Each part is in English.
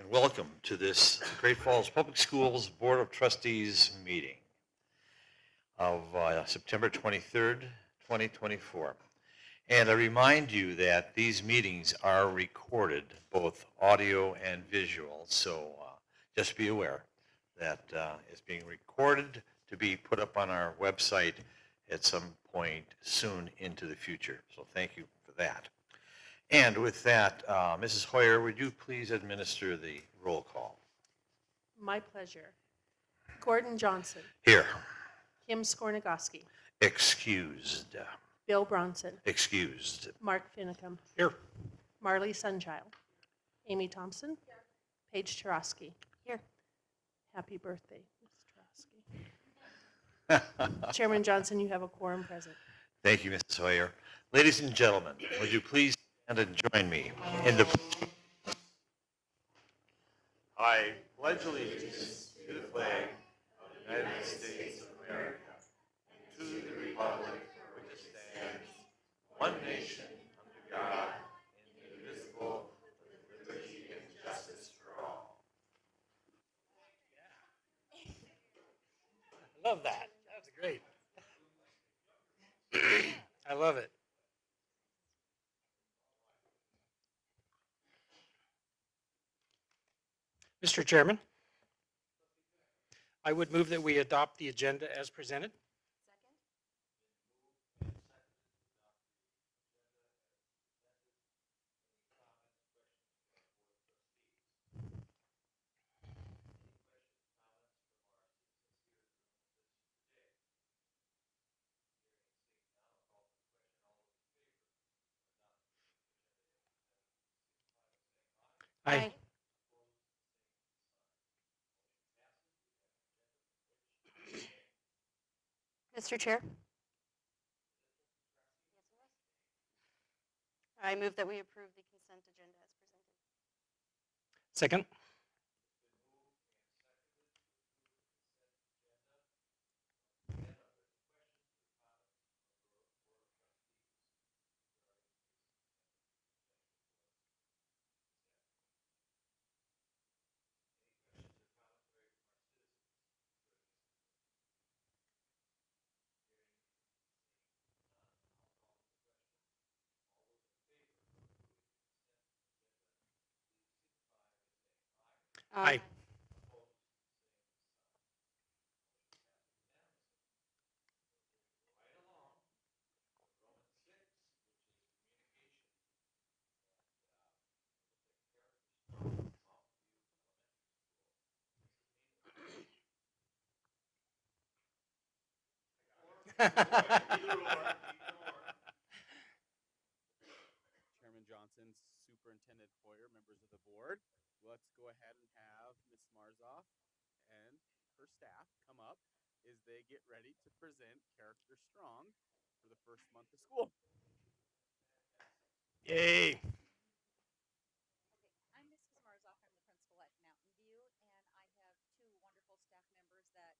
and welcome to this Great Falls Public Schools Board of Trustees meeting of September 23rd, 2024. And I remind you that these meetings are recorded, both audio and visual, so just be aware that it's being recorded to be put up on our website at some point soon into the future. So thank you for that. And with that, Mrs. Hoyer, would you please administer the roll call? My pleasure. Gordon Johnson. Here. Kim Skornagoski. Excused. Bill Bronson. Excused. Mark Finicum. Here. Marley Sunchild. Amy Thompson. Here. Paige Tarosky. Here. Happy birthday, Ms. Tarosky. Chairman Johnson, you have a quorum present. Thank you, Mrs. Hoyer. Ladies and gentlemen, would you please stand and join me in the I pledge allegiance to the flag of the United States of America, and to the republic for which it stands, one nation, under God, indivisible, with liberty and justice for all. I love that. That's great. I love it. Mr. Chairman, I would move that we adopt the agenda as presented. Aye. Mr. Chair, I move that we approve the consent agenda as presented. Second. Aye. Chairman Johnson, Superintendent Hoyer, members of the board, let's go ahead and have Ms. Marzoff and her staff come up as they get ready to present Character Strong for the first month of school. Yay. I'm Mrs. Marzoff. I'm the principal at Mountain View, and I have two wonderful staff members that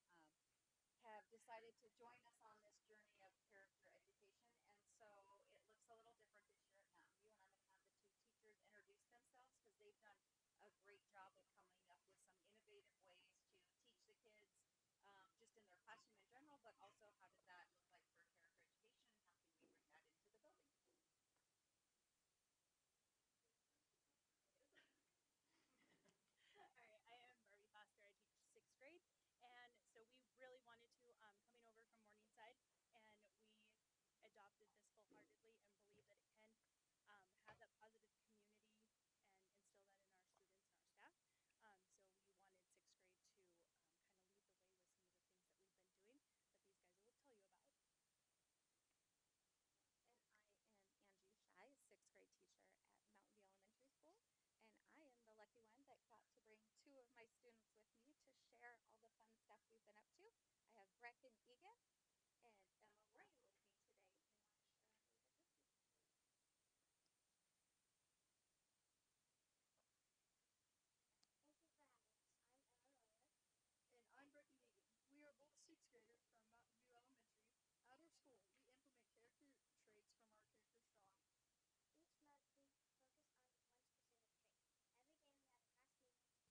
have decided to join us on this journey of character education. And so it looks a little different this year at Mountain View, and I'm going to have the two teachers introduce themselves because they've done a great job of coming up with some innovative ways to teach the kids just in their classroom in general, but also how does that look like for character education and how can we bring that into the building. All right, I am Barbie Foster. I teach sixth grade, and so we really wanted to, coming over from Morningside, and we adopted this full-heartedly and believe that it can have that positive community and instill that in our students and our staff. So we wanted sixth grade to kind of lead the way with some of the things that we've been doing that these guys will tell you about. And I am Angie Shy, sixth grade teacher at Mountain View Elementary School. And I am the lucky one that got to bring two of my students with me to share all the fun stuff we've been up to. I have Breck and Egan and Emma Ray with me today. They want to share a little bit with you. Thank you for having us. I'm Emma Miller. And I'm Breck and Egan. We are both sixth graders from Mountain View Elementary. At our school, we implement character traits from our Character Strong. Each month we focus on one specific trait. Every day we have class meetings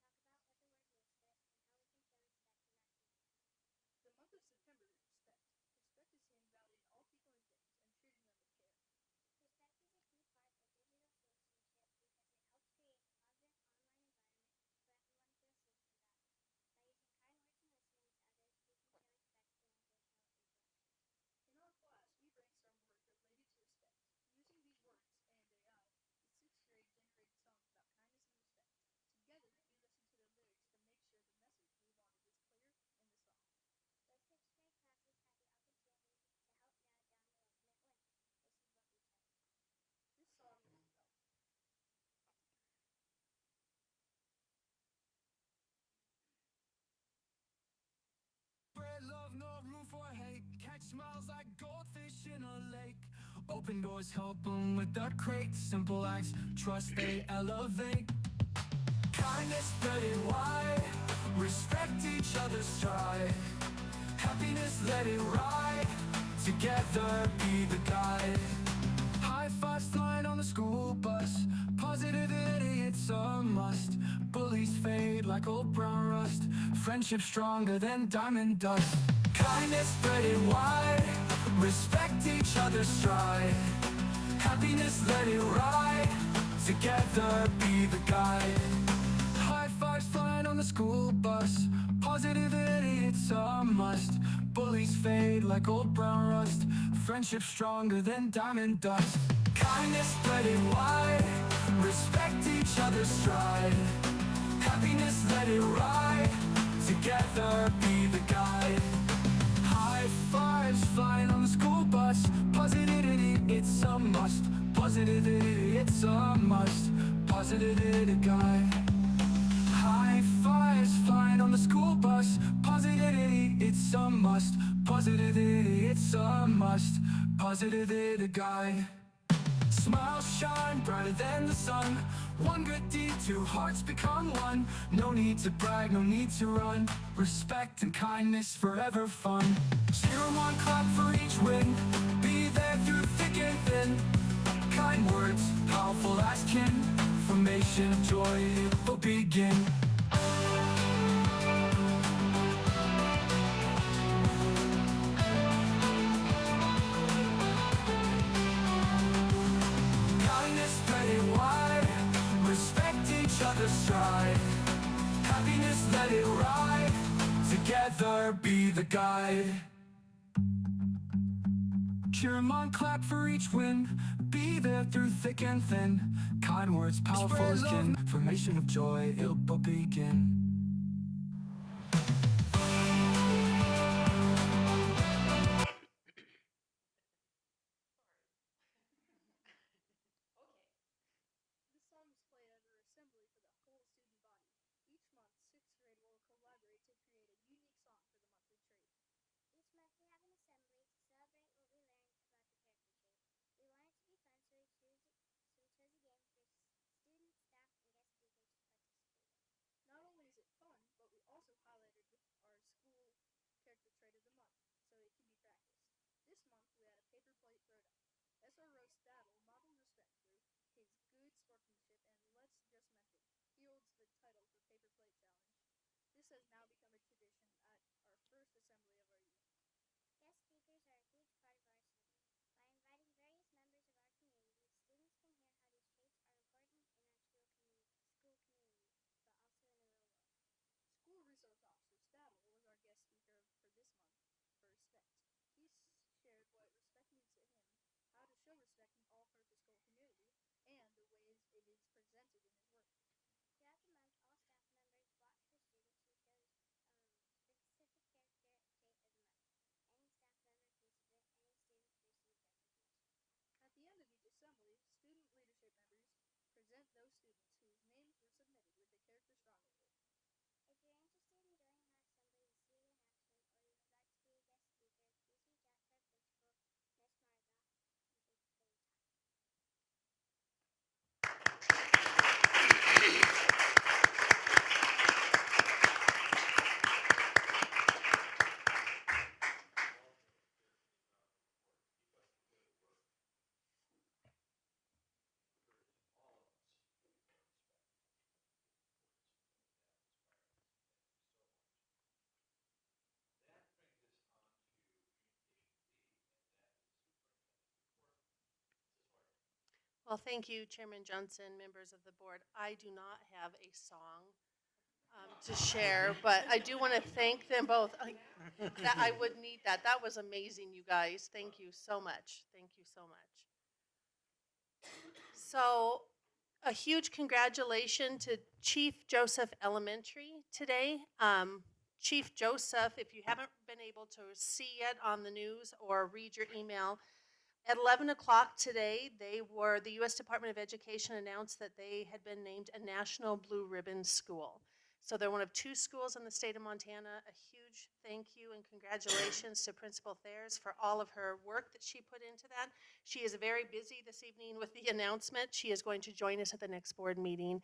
Smiles like goldfish in a lake. Open doors help them with their crates. Simple acts, trust they elevate. Kindness spread it wide. Respect each other's stride. Happiness let it ride. Together be the guide. High fives flying on the school bus. Positivity, it's a must. Bullies fade like old brown rust. Friendship stronger than diamond dust. Kindness spread it wide. Respect each other's stride. Happiness let it ride. Together be the guide. High fives flying on the school bus. Positivity, it's a must. Bullies fade like old brown rust. Friendship stronger than diamond dust. Kindness spread it wide. Respect each other's stride. Happiness let it ride. Together be the guide. High fives flying on the school bus. Positivity, it's a must. Positivity, it's a must. Positivity guide. High fives flying on the school bus. Positivity, it's a must. Positivity, it's a must. Positivity guide. Smiles shine brighter than the sun. One good deed, two hearts become one. No need to brag, no need to run. Respect and kindness, forever fun. Cheer one, clap for each win. Be there through thick and thin. Kind words, powerful as kin. Formation of joy, it will begin. Kindness spread it wide. Respect each other's stride. Happiness let it ride. Together be the guide. Cheer 'em on, clap for each win. Be there through thick and thin. Kind words, powerful as kin. Formation of joy, it'll begin. This song is played at our assembly for the whole student body. Each month, 6th grade will collaborate to create a unique song for the monthly trait. Each month we have an assembly to celebrate what we learned about the character trait. We want it to be fun, so we chose a game for students, staff, and guest speakers to participate in. Not only is it fun, but we also highlighted our school character trait of the month, so it can be practiced. This month we had a paper plate throwdown. SRO Staddle modeled respect through his good sportsmanship, and let's just mention, he holds the title for Paper Plate Challenge. This has now become a tradition at our first assembly of our year. Guest speakers are a huge part of our assembly. By inviting various members of our community, students can hear how these traits are important in our school community, but also in the real world. School Resource Officer Staddle was our guest speaker for this month for respect. He shared what respect means to him, how to show respect in all parts of school community, and the ways it is presented in his work. Throughout the month, all staff members watch for students who chose specific character trait of the month. Any staff member can submit any student to receive recognition. At the end of each assembly, student leadership members present those students whose names were submitted with the Character Strong Award. If you're interested in joining our assembly to see it in action, or you would like to be a guest speaker, please reach out to our principal, Ms. Marza, and thank you for your time. Well, thank you, Chairman Johnson, members of the board. I do not have a song to share, but I do want to thank them both. That I would need that. That was amazing, you guys. Thank you so much. Thank you so much. So, a huge congratulations to Chief Joseph Elementary today. Chief Joseph, if you haven't been able to see it on the news or read your email, at 11 o'clock today, the U.S. Department of Education announced that they had been named a National Blue Ribbon School. So they're one of 2 schools in the state of Montana. A huge thank you and congratulations to Principal Thayers for all of her work that she put into that. She is very busy this evening with the announcement. She is going to join us at the next board meeting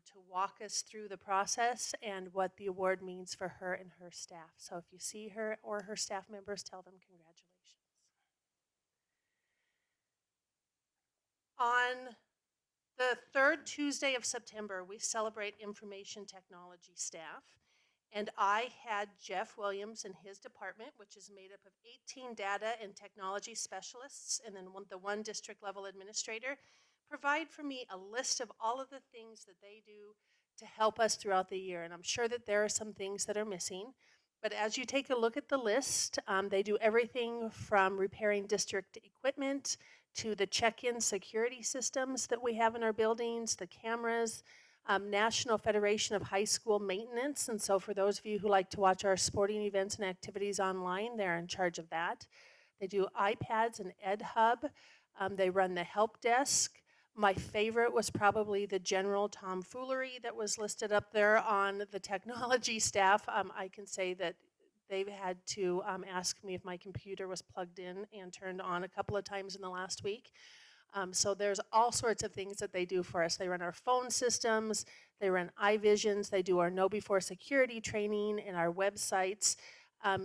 to walk us through the process and what the award means for her and her staff. So if you see her or her staff members, tell them congratulations. On the 3rd Tuesday of September, we celebrate information technology staff. And I had Jeff Williams and his department, which is made up of 18 data and technology specialists and then the one district level administrator, provide for me a list of all of the things that they do to help us throughout the year. And I'm sure that there are some things that are missing. But as you take a look at the list, they do everything from repairing district equipment to the check-in security systems that we have in our buildings, the cameras, National Federation of High School Maintenance. And so for those of you who like to watch our sporting events and activities online, they're in charge of that. They do iPads and EdHub. They run the help desk. My favorite was probably the general tomfoolery that was listed up there on the technology staff. I can say that they've had to ask me if my computer was plugged in and turned on a couple of times in the last week. So there's all sorts of things that they do for us. They run our phone systems, they run iVisions, they do our Know Before Security training and our websites.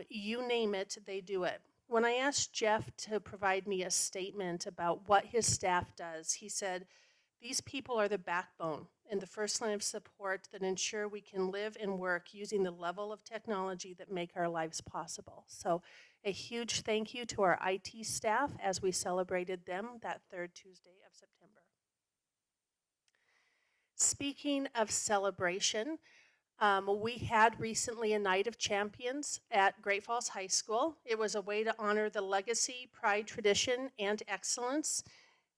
You name it, they do it. When I asked Jeff to provide me a statement about what his staff does, he said, these people are the backbone and the first line of support that ensure we can live and work using the level of technology that make our lives possible. So a huge thank you to our IT staff as we celebrated them that 3rd Tuesday of September. Speaking of celebration, we had recently a Night of Champions at Great Falls High School. It was a way to honor the legacy, pride, tradition, and excellence.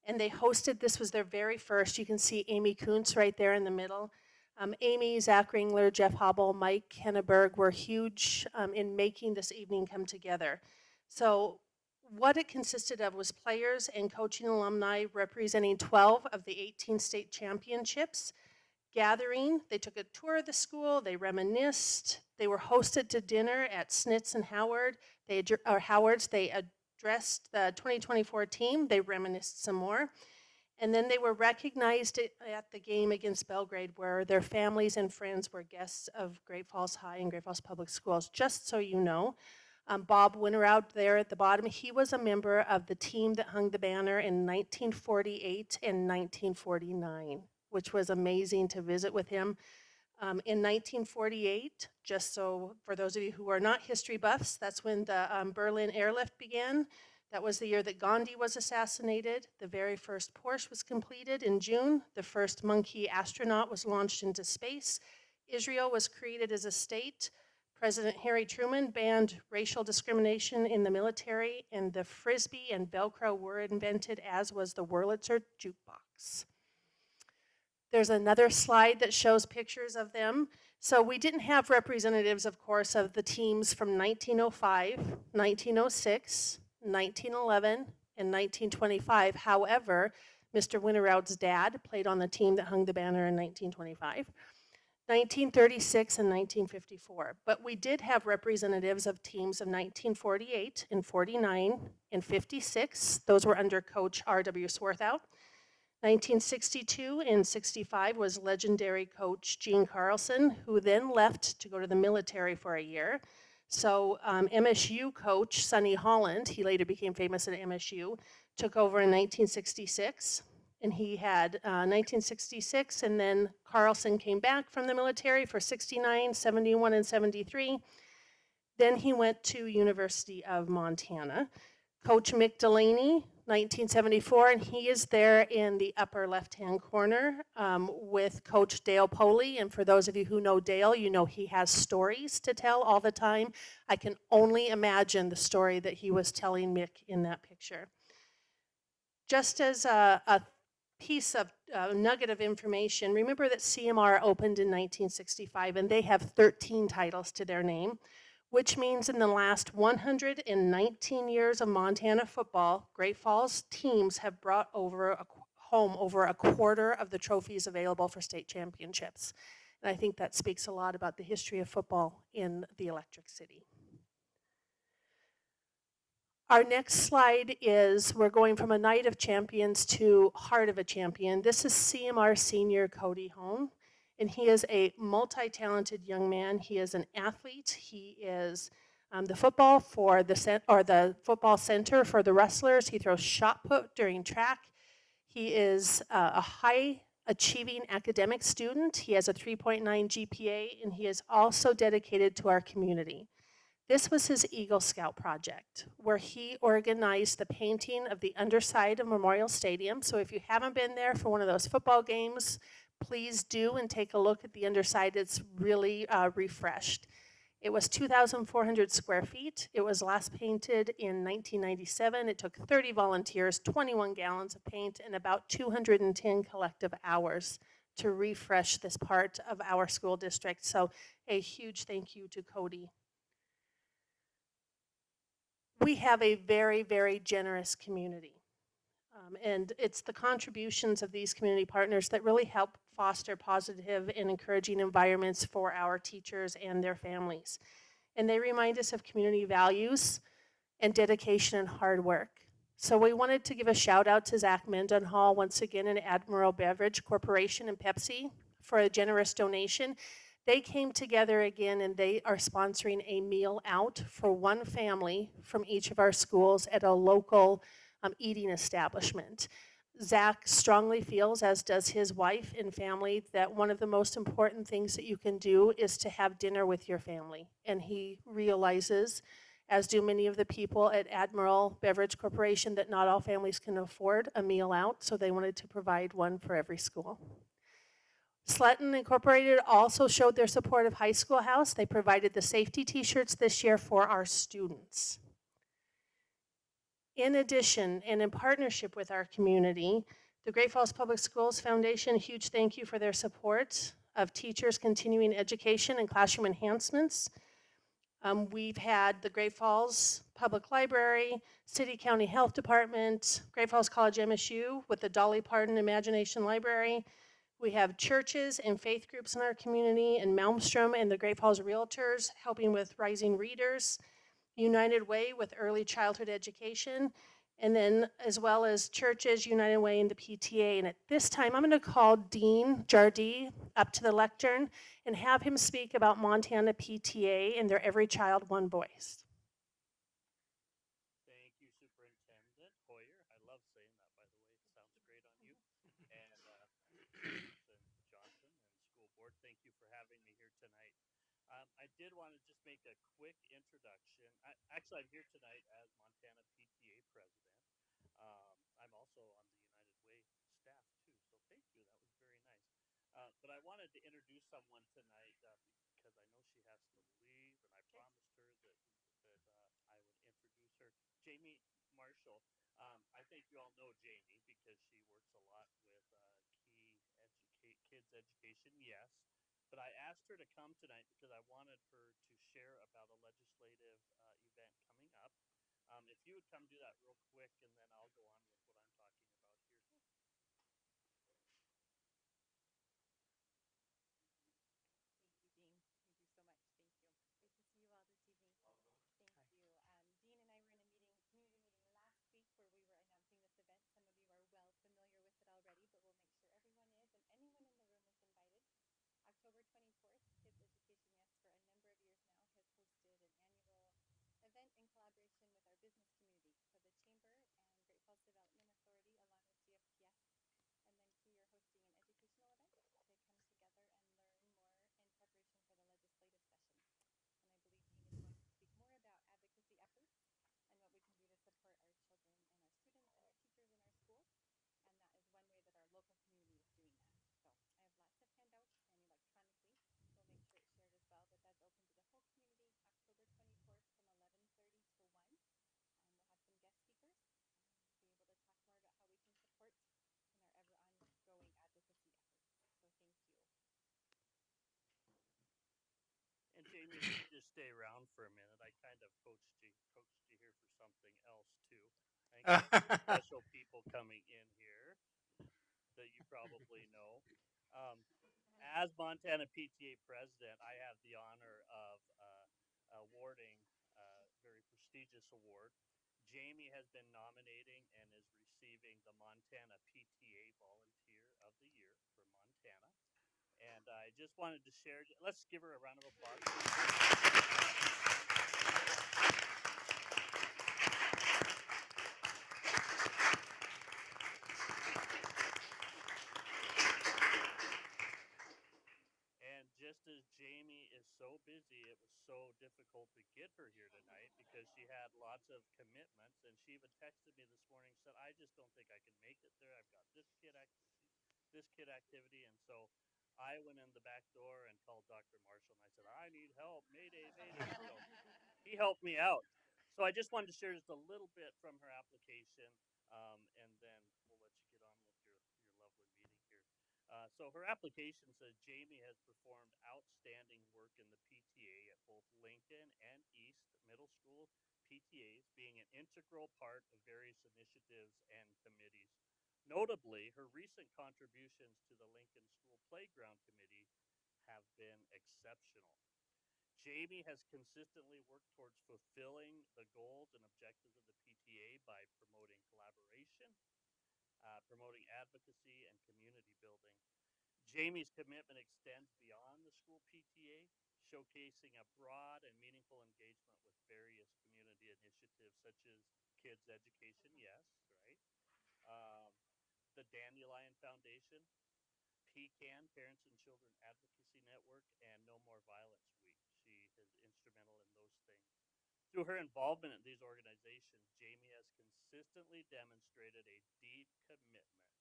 And they hosted, this was their very first. You can see Amy Kuntz right there in the middle. Amy, Zach Ringler, Jeff Hobble, Mike Henneberg were huge in making this evening come together. So what it consisted of was players and coaching alumni representing 12 of the 18 state championships gathering. They took a tour of the school, they reminisced, they were hosted to dinner at Snitz and Howard's. They addressed the 2024 team, they reminisced some more. And then they were recognized at the game against Belgrade, where their families and friends were guests of Great Falls High and Great Falls Public Schools. Just so you know, Bob Winterout there at the bottom, he was a member of the team that hung the banner in 1948 and 1949, which was amazing to visit with him. In 1948, just so for those of you who are not history buffs, that's when the Berlin airlift began. That was the year that Gandhi was assassinated. The very first Porsche was completed in June. The first monkey astronaut was launched into space. Israel was created as a state. President Harry Truman banned racial discrimination in the military, and the Frisbee and Velcro were invented, as was the Wurlitzer jukebox. There's another slide that shows pictures of them. So we didn't have representatives, of course, of the teams from 1905, 1906, 1911, and 1925. However, Mr. Winterout's dad played on the team that hung the banner in 1925, 1936, and 1954. But we did have representatives of teams of 1948 and 49 and 56. Those were under Coach R.W. Swarthout. 1962 and 65 was legendary coach Gene Carlson, who then left to go to the military for a year. So MSU coach Sonny Holland, he later became famous at MSU, took over in 1966. And he had 1966, and then Carlson came back from the military for 69, 71, and 73. Then he went to University of Montana. Coach Mick Delaney, 1974, and he is there in the upper left-hand corner with Coach Dale Poley. And for those of you who know Dale, you know he has stories to tell all the time. I can only imagine the story that he was telling Mick in that picture. Just as a piece of nugget of information, remember that CMR opened in 1965, and they have 13 titles to their name, which means in the last 119 years of Montana football, Great Falls teams have brought home over a quarter of the trophies available for state championships. And I think that speaks a lot about the history of football in the Electric City. Our next slide is we're going from a Night of Champions to Heart of a Champion. This is CMR senior Cody Hone, and he is a multi-talented young man. He is an athlete. He is the football for the football center for the wrestlers. He throws shot put during track. He is a high achieving academic student. He has a 3.9 GPA, and he is also dedicated to our community. This was his Eagle Scout project, where he organized the painting of the underside of Memorial Stadium. So if you haven't been there for one of those football games, please do and take a look at the underside. It's really refreshed. It was 2,400 square feet. It was last painted in 1997. It took 30 volunteers, 21 gallons of paint, and about 210 collective hours to refresh this part of our school district. So a huge thank you to Cody. We have a very, very generous community. And it's the contributions of these community partners that really help foster positive and encouraging environments for our teachers and their families. And they remind us of community values and dedication and hard work. So we wanted to give a shout out to Zach Mendenhall once again and Admiral Beverage Corporation and Pepsi for a generous donation. They came together again and they are sponsoring a meal out for one family from each of our schools at a local eating establishment. Zach strongly feels, as does his wife and family, that one of the most important things that you can do is to have dinner with your family. And he realizes, as do many of the people at Admiral Beverage Corporation, that not all families can afford a meal out, so they wanted to provide one for every school. Sletton Incorporated also showed their support of High School House. They provided the safety t-shirts this year for our students. In addition, and in partnership with our community, the Great Falls Public Schools Foundation, a huge thank you for their support of teachers' continuing education and classroom enhancements. We've had the Great Falls Public Library, City County Health Department, Great Falls College MSU with the Dolly Parton Imagination Library. We have churches and faith groups in our community, and Malmstrom and the Great Falls Realtors helping with rising readers, United Way with early childhood education, and then as well as churches, United Way, and the PTA. And at this time, I'm going to call Dean Jardee up to the lectern and have him speak about Montana PTA and their Every Child, One Voice. Thank you, Superintendent Hoyer. I love saying that, by the way. It sounds great on you. And and Johnson and school board, thank you for having me here tonight. I did want to just make a quick introduction. I'm here tonight as Montana PTA president. I'm also on the United Way staff too, so thank you. That was very nice. But I wanted to introduce someone tonight because I know she has to leave, and I promised her that I would introduce her. Jamie Marshall. I think you all know Jamie because she works a lot with kids education. Yes, but I asked her to come tonight because I wanted her to share about a legislative event coming up. If you would come do that real quick, and then I'll go on with what I'm talking about here. Thank you, Dean. Thank you so much. Thank you. Great to see you all this evening. Thank you. Dean and I were in a community meeting last week where we were announcing this event. Some of you are well familiar with it already, but we'll make sure everyone is, and anyone in the room is invited. October 24th, Kids Education Yes for a number of years now has hosted an annual event in collaboration with our business community. So the Chamber and Great Falls Development Authority along with GFPS, and then Key are hosting an educational event to come together and learn more in preparation for the legislative session. And I believe Dean is going to speak more about advocacy efforts and what we can do to support our children and our students and our teachers in our schools. And that is one way that our local community is doing that. So I have lots of handouts and electronically. We'll make sure it's shared as well, but that's open to the whole community October 24th from 11:30 to 1. We'll have some guest speakers and be able to talk more about how we can support in our ever ongoing advocacy efforts. So thank you. And Jamie, if you just stay around for a minute, I kind of coached you here for something else too. I think some special people coming in here that you probably know. as Montana PTA president, I have the honor of awarding a very prestigious award. Jamie has been nominating and is receiving the Montana PTA Volunteer of the Year for Montana. And I just wanted to share, let's give her a round of applause. And just as Jamie is so busy, it was so difficult to get her here tonight because she had lots of commitments. And she even texted me this morning, said, I just don't think I can make it there. I've got this kid activity. And so I went in the back door and called Dr. Marshall and I said, I need help. Mayday, mayday. So he helped me out. So I just wanted to share just a little bit from her application, and then we'll let you get on with your lovely meeting here. So her application says Jamie has performed outstanding work in the PTA at both Lincoln and East Middle School PTAs, being an integral part of various initiatives and committees. Notably, her recent contributions to the Lincoln School Playground Committee have been exceptional. Jamie has consistently worked towards fulfilling the goals and objectives of the PTA by promoting collaboration, promoting advocacy, and community building. Jamie's commitment extends beyond the school PTA, showcasing a broad and meaningful engagement with various community initiatives such as Kids Education, yes, right? Um, the Dandelion Foundation, PCAN, Parents and Children Advocacy Network, and No More Violence Week. She is instrumental in those things. Through her involvement in these organizations, Jamie has consistently demonstrated a deep commitment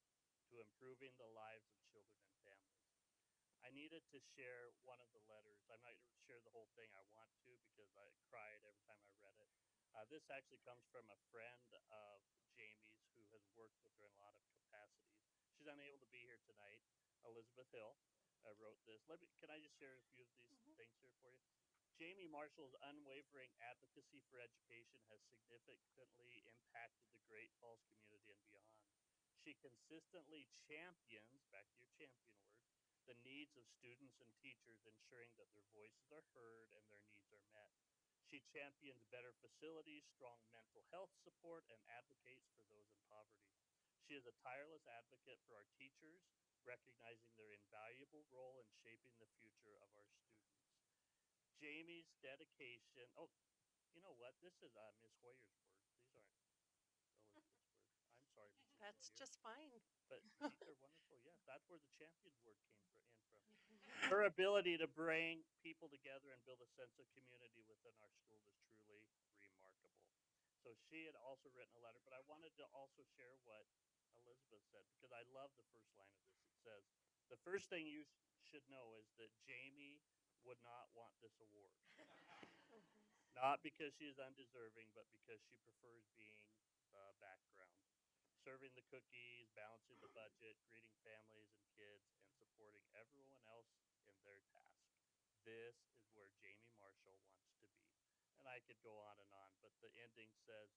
to improving the lives of children and families. I needed to share one of the letters. I'm not going to share the whole thing. I want to because I cried every time I read it. This actually comes from a friend of Jamie's who has worked with her in a lot of capacities. She's unable to be here tonight. Elizabeth Hill wrote this. Can I just share a few of these things here for you? Jamie Marshall's unwavering advocacy for education has significantly impacted the Great Falls community and beyond. She consistently champions, back to your champion word, the needs of students and teachers, ensuring that their voices are heard and their needs are met. She champions better facilities, strong mental health support, and advocates for those in poverty. She is a tireless advocate for our teachers, recognizing their invaluable role in shaping the future of our students. Jamie's dedication. Oh, you know what? This is Ms. Hoyer's words. These aren't Elizabeth's words. I'm sorry, Mrs. That's Hoyer. just fine. But these are wonderful. Yes, that's where the champion word came in from. Her ability to bring people together and build a sense of community within our school is truly remarkable. So she had also written a letter, but I wanted to also share what Elizabeth said because I love the first line of this. It says, the first thing you should know is that Jamie would not want this award. Not because she is undeserving, but because she prefers being the background, serving the cookies, balancing the budget, greeting families and kids, and supporting everyone else in their task. This is where Jamie Marshall wants to be. And I could go on, but the ending says,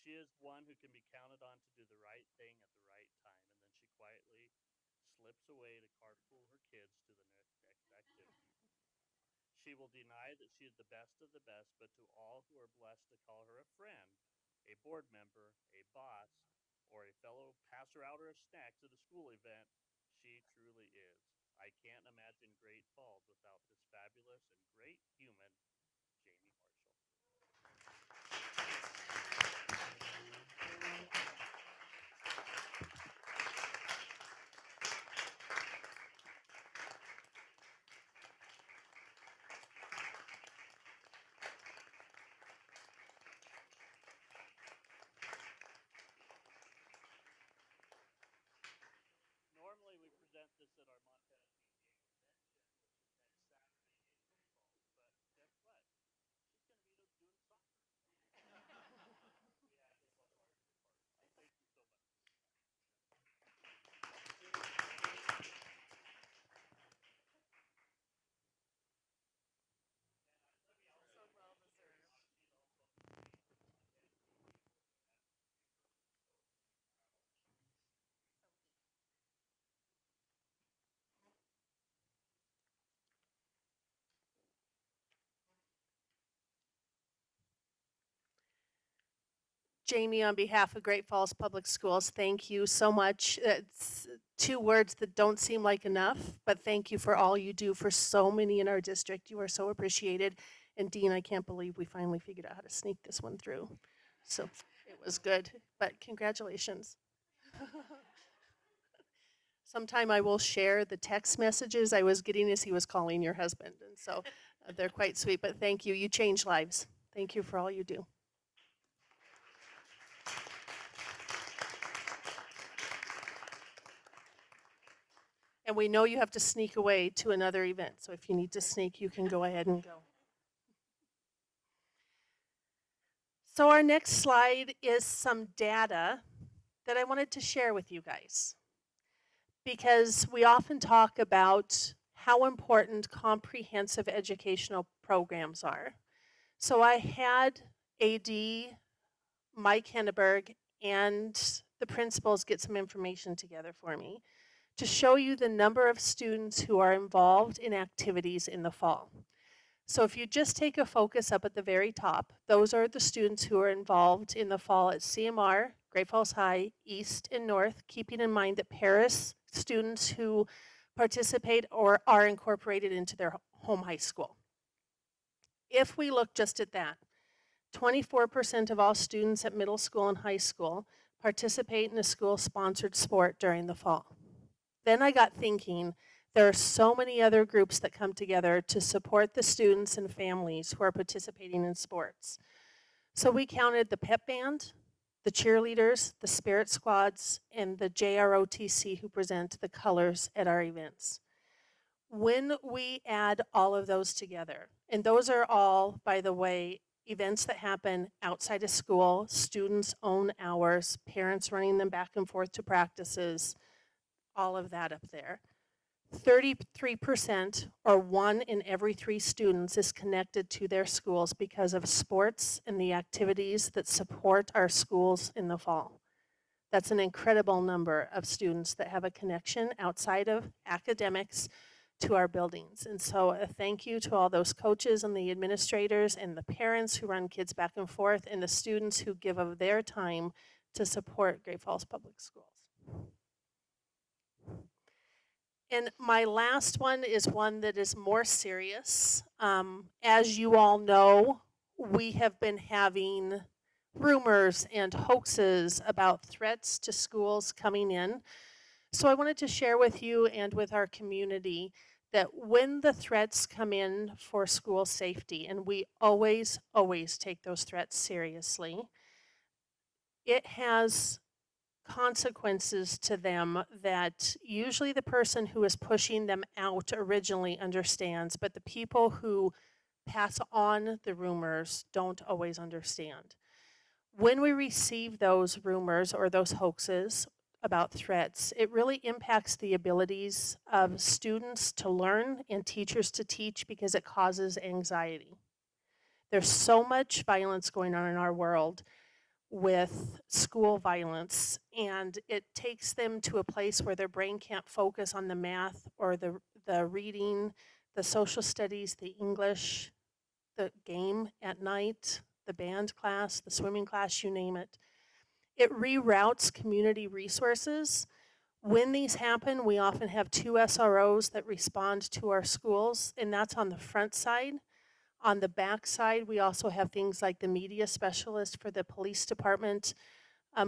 she is one who can be counted on to do the right thing at the right time. And then she quietly slips away to carpool her kids to the next activity. She will deny that she is the best of the best, but to all who are blessed to call her a friend, a board member, a boss, or a fellow passer outer of snacks at a school event, she truly is. I can't imagine Great Falls without this fabulous and great human, Jamie Marshall. Normally we present this at our Montana PTA convention, which is Jamie, on behalf of Great Falls Public Schools, thank you so much. It's two words that don't seem like enough, but thank you for all you do for so many in our district. You are so appreciated. And Dean, I can't believe we finally figured out how to sneak this one through. So it was good, but congratulations. Sometime I will share the text messages I was getting as he was calling your husband. And so they're quite sweet, but thank you. You change lives. Thank you for all you do. And we know you have to sneak away to another event. So if you need to sneak, you can go ahead and go. So our next slide is some data that I wanted to share with you guys. Because we often talk about how important comprehensive educational programs are. So I had AD Mike Henneberg and the principals get some information together for me to show you the number of students who are involved in activities in the fall. So if you just take a focus up at the very top, those are the students who are involved in the fall at CMR, Great Falls High, East and North, keeping in mind that Paris students who participate or are incorporated into their home high school. If we look just at that, 24% of all students at middle school and high school participate in a school-sponsored sport during the fall. Then I got thinking, there are so many other groups that come together to support the students and families who are participating in sports. So we counted the pep band, the cheerleaders, the spirit squads, and the JROTC who present the colors at our events. When we add all of those together, and those are all, by the way, events that happen outside of school, students' own hours, parents running them back and forth to practices, all of that up there. 33%, or 1 in every 3 students, is connected to their schools because of sports and the activities that support our schools in the fall. That's an incredible number of students that have a connection outside of academics to our buildings. And so a thank you to all those coaches and the administrators and the parents who run kids back and forth and the students who give of their time to support Great Falls Public Schools. And my last one is one that is more serious. As you all know, we have been having rumors and hoaxes about threats to schools coming in. So I wanted to share with you and with our community that when the threats come in for school safety, and we always, always take those threats seriously, it has consequences to them that usually the person who is pushing them out originally understands, but the people who pass on the rumors don't always understand. When we receive those rumors or those hoaxes about threats, it really impacts the abilities of students to learn and teachers to teach because it causes anxiety. There's so much violence going on in our world with school violence, and it takes them to a place where their brain can't focus on the math or the reading, the social studies, the English, the game at night, the band class, the swimming class, you name it. It reroutes community resources. When these happen, we often have 2 SROs that respond to our schools, and that's on the front side. On the back side, we also have things like the media specialist for the police department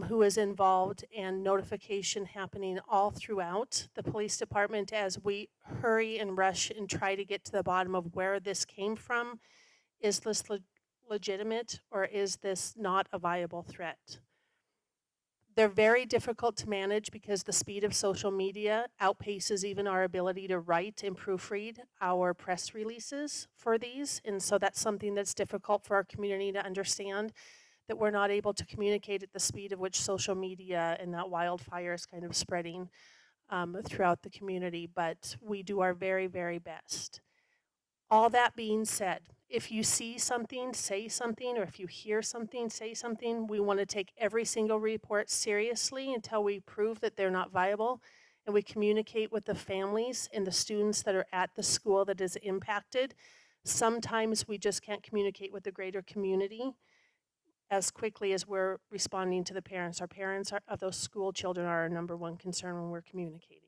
who is involved, and notification happening all throughout the police department as we hurry and rush and try to get to the bottom of where this came from. Is this legitimate, or is this not a viable threat? They're very difficult to manage because the speed of social media outpaces even our ability to write and proofread our press releases for these. And so that's something that's difficult for our community to understand, that we're not able to communicate at the speed of which social media and that wildfire is kind of spreading throughout the community. But we do our very, very best. All that being said, if you see something, say something, or if you hear something, say something. We want to take every single report seriously until we prove that they're not viable, and we communicate with the families and the students that are at the school that is impacted. Sometimes we just can't communicate with the greater community. as quickly as we're responding to the parents. Our parents of those school children are our number one concern when we're communicating.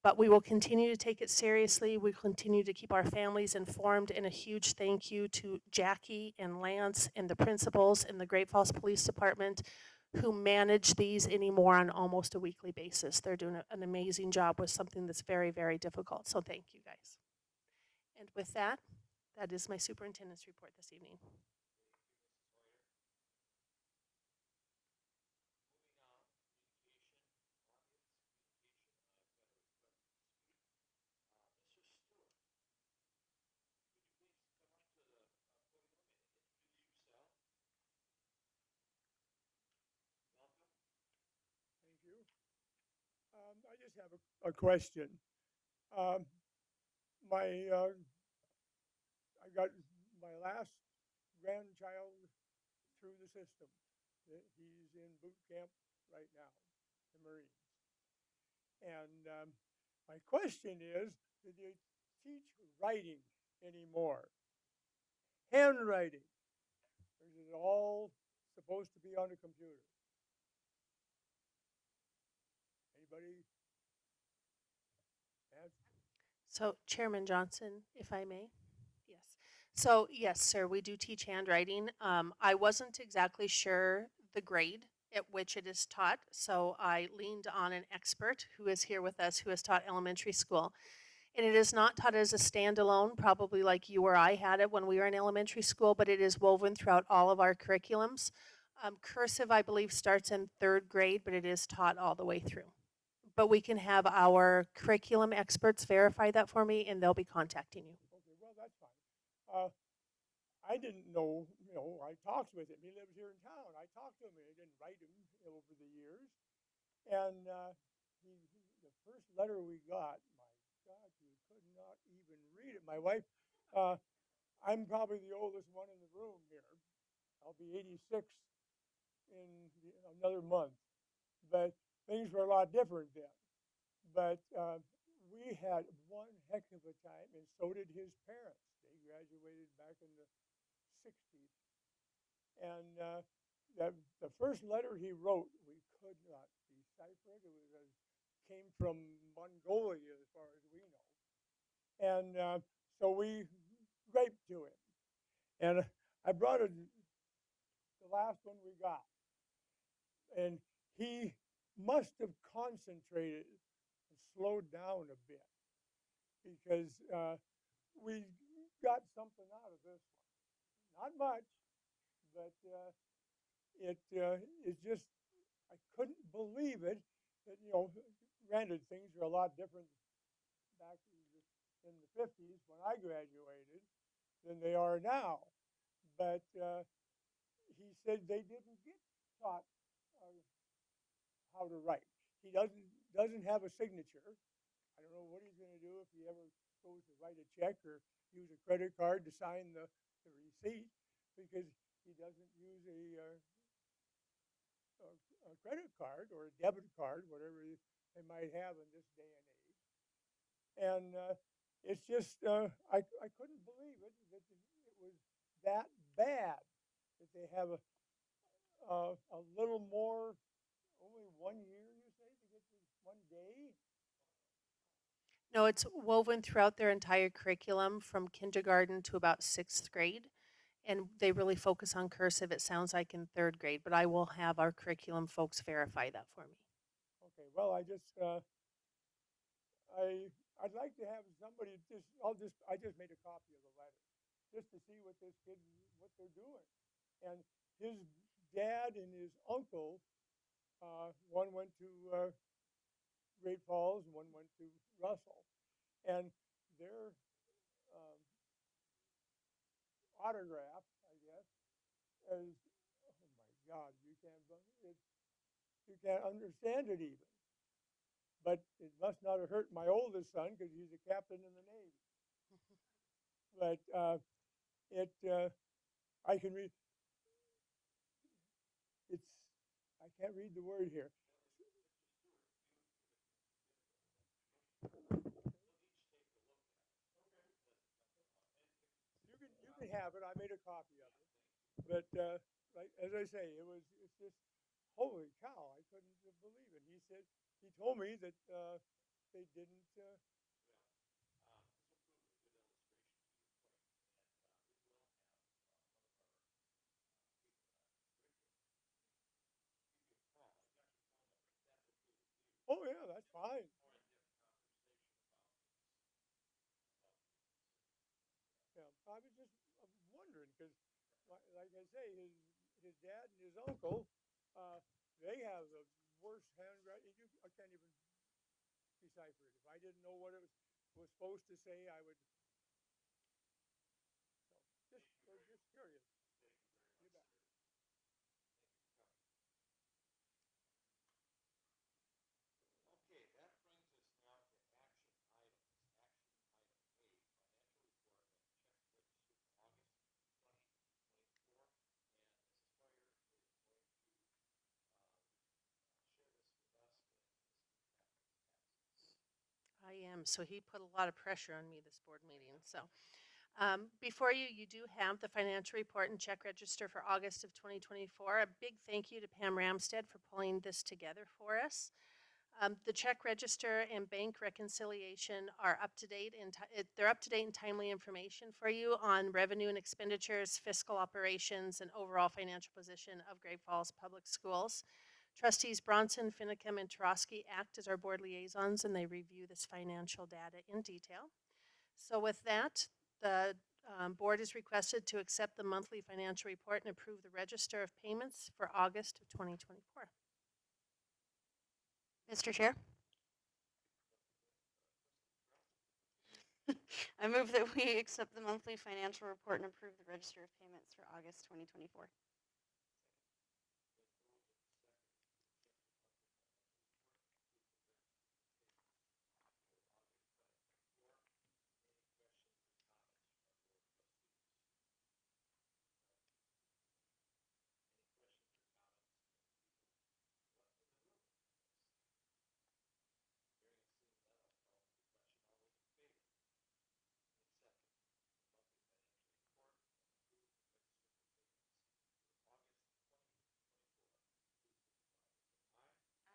But we will continue to take it seriously. We continue to keep our families informed. And a huge thank you to Jackie and Lance and the principals and the Great Falls Police Department who manage these anymore on almost a weekly basis. They're doing an amazing job with something that's very, very difficult. So thank you guys. And with that, that is my superintendent's report this evening. Thank you. I just have a question. Um, I got my last grandchild through the system. He's in boot camp right now, the Marines. And my question is, do they teach writing anymore? Handwriting? Or is it all supposed to be on a computer? Anybody? So Chairman Johnson, if I may? Yes. So yes, sir, we do teach handwriting. I wasn't exactly sure the grade at which it is taught, so I leaned on an expert who is here with us who has taught elementary school. And it is not taught as a standalone, probably like you or I had it when we were in elementary school, but it is woven throughout all of our curriculums. Cursive, I believe, starts in 3rd grade, but it is taught all the way through. But we can have our curriculum experts verify that for me, and they'll be contacting you. Okay, well, that's fine. I didn't know, I talked with him. He lives here in town. I talked to him. I didn't write him over the years. And the first letter we got, my God, you could not even read it. My wife, I'm probably the oldest one in the room here. I'll be 86 in another month. But things were a lot different then. But we had one heck of a time, and so did his parents. They graduated back in the 60s. And the first letter he wrote, we could not decipher it. Came from Mongolia, as far as we know. And so we graped to him. And I brought the last one we got. And he must have concentrated and slowed down a bit because we got something out of this one. Not much, but it's just, I couldn't believe it that, granted, things are a lot different back in the 50s when I graduated than they are now. But he said they didn't get taught how to write. He doesn't have a signature. I don't know what he's going to do if he ever goes to write a check or use a credit card to sign the receipt, because he doesn't use a credit card or a debit card, whatever they might have in this day and age. And it's just, I couldn't believe it that it was that bad that they have a little more, only 1 year, you say, to get to 1 day? No, it's woven throughout their entire curriculum from kindergarten to about 6th grade. And they really focus on cursive, it sounds like, in 3rd grade, but I will have our curriculum folks verify that for me. Okay, well, I'd like to have somebody I just made a copy of the letter just to see what what they're doing. And his dad and his uncle, one went to Great Falls and one went to Russell, and their um, autograph, I guess, is, oh my God, you can't understand it even. But it must not have hurt my oldest son because he's a captain in the Navy. But I can read. It's I can't read the word here. You can have it. I made a copy of it. But like as I say, it's just holy cow! I couldn't believe it. He told me that they didn't. Oh yeah, that's fine. Yeah, I was just wondering because, like I say, his dad and his uncle, they have the worst handwriting. I can't even decipher it. If I didn't know what it was supposed to say, I would. So just curious. You bet. Okay, that brings us now to action items. Action item A, financial report and check register for August 2024. And Mrs. Hoyer is going to share this with us in Mr. Chapman's absence. I am. So he put a lot of pressure on me this board meeting. So before you, you do have the financial report and check register for August of 2024. A big thank you to Pam Ramstead for pulling this together for us. The check register and bank reconciliation are up to date and they're up to date and timely information for you on revenue and expenditures, fiscal operations, and overall financial position of Great Falls Public Schools. Trustees Bronson, Finicum, and Tarosky act as our board liaisons and they review this financial data in detail. So with that, the board is requested to accept the monthly financial report and approve the register of payments for August of 2024. Mr. Chair, I move that we accept the monthly financial report and approve the register of payments for August 2024.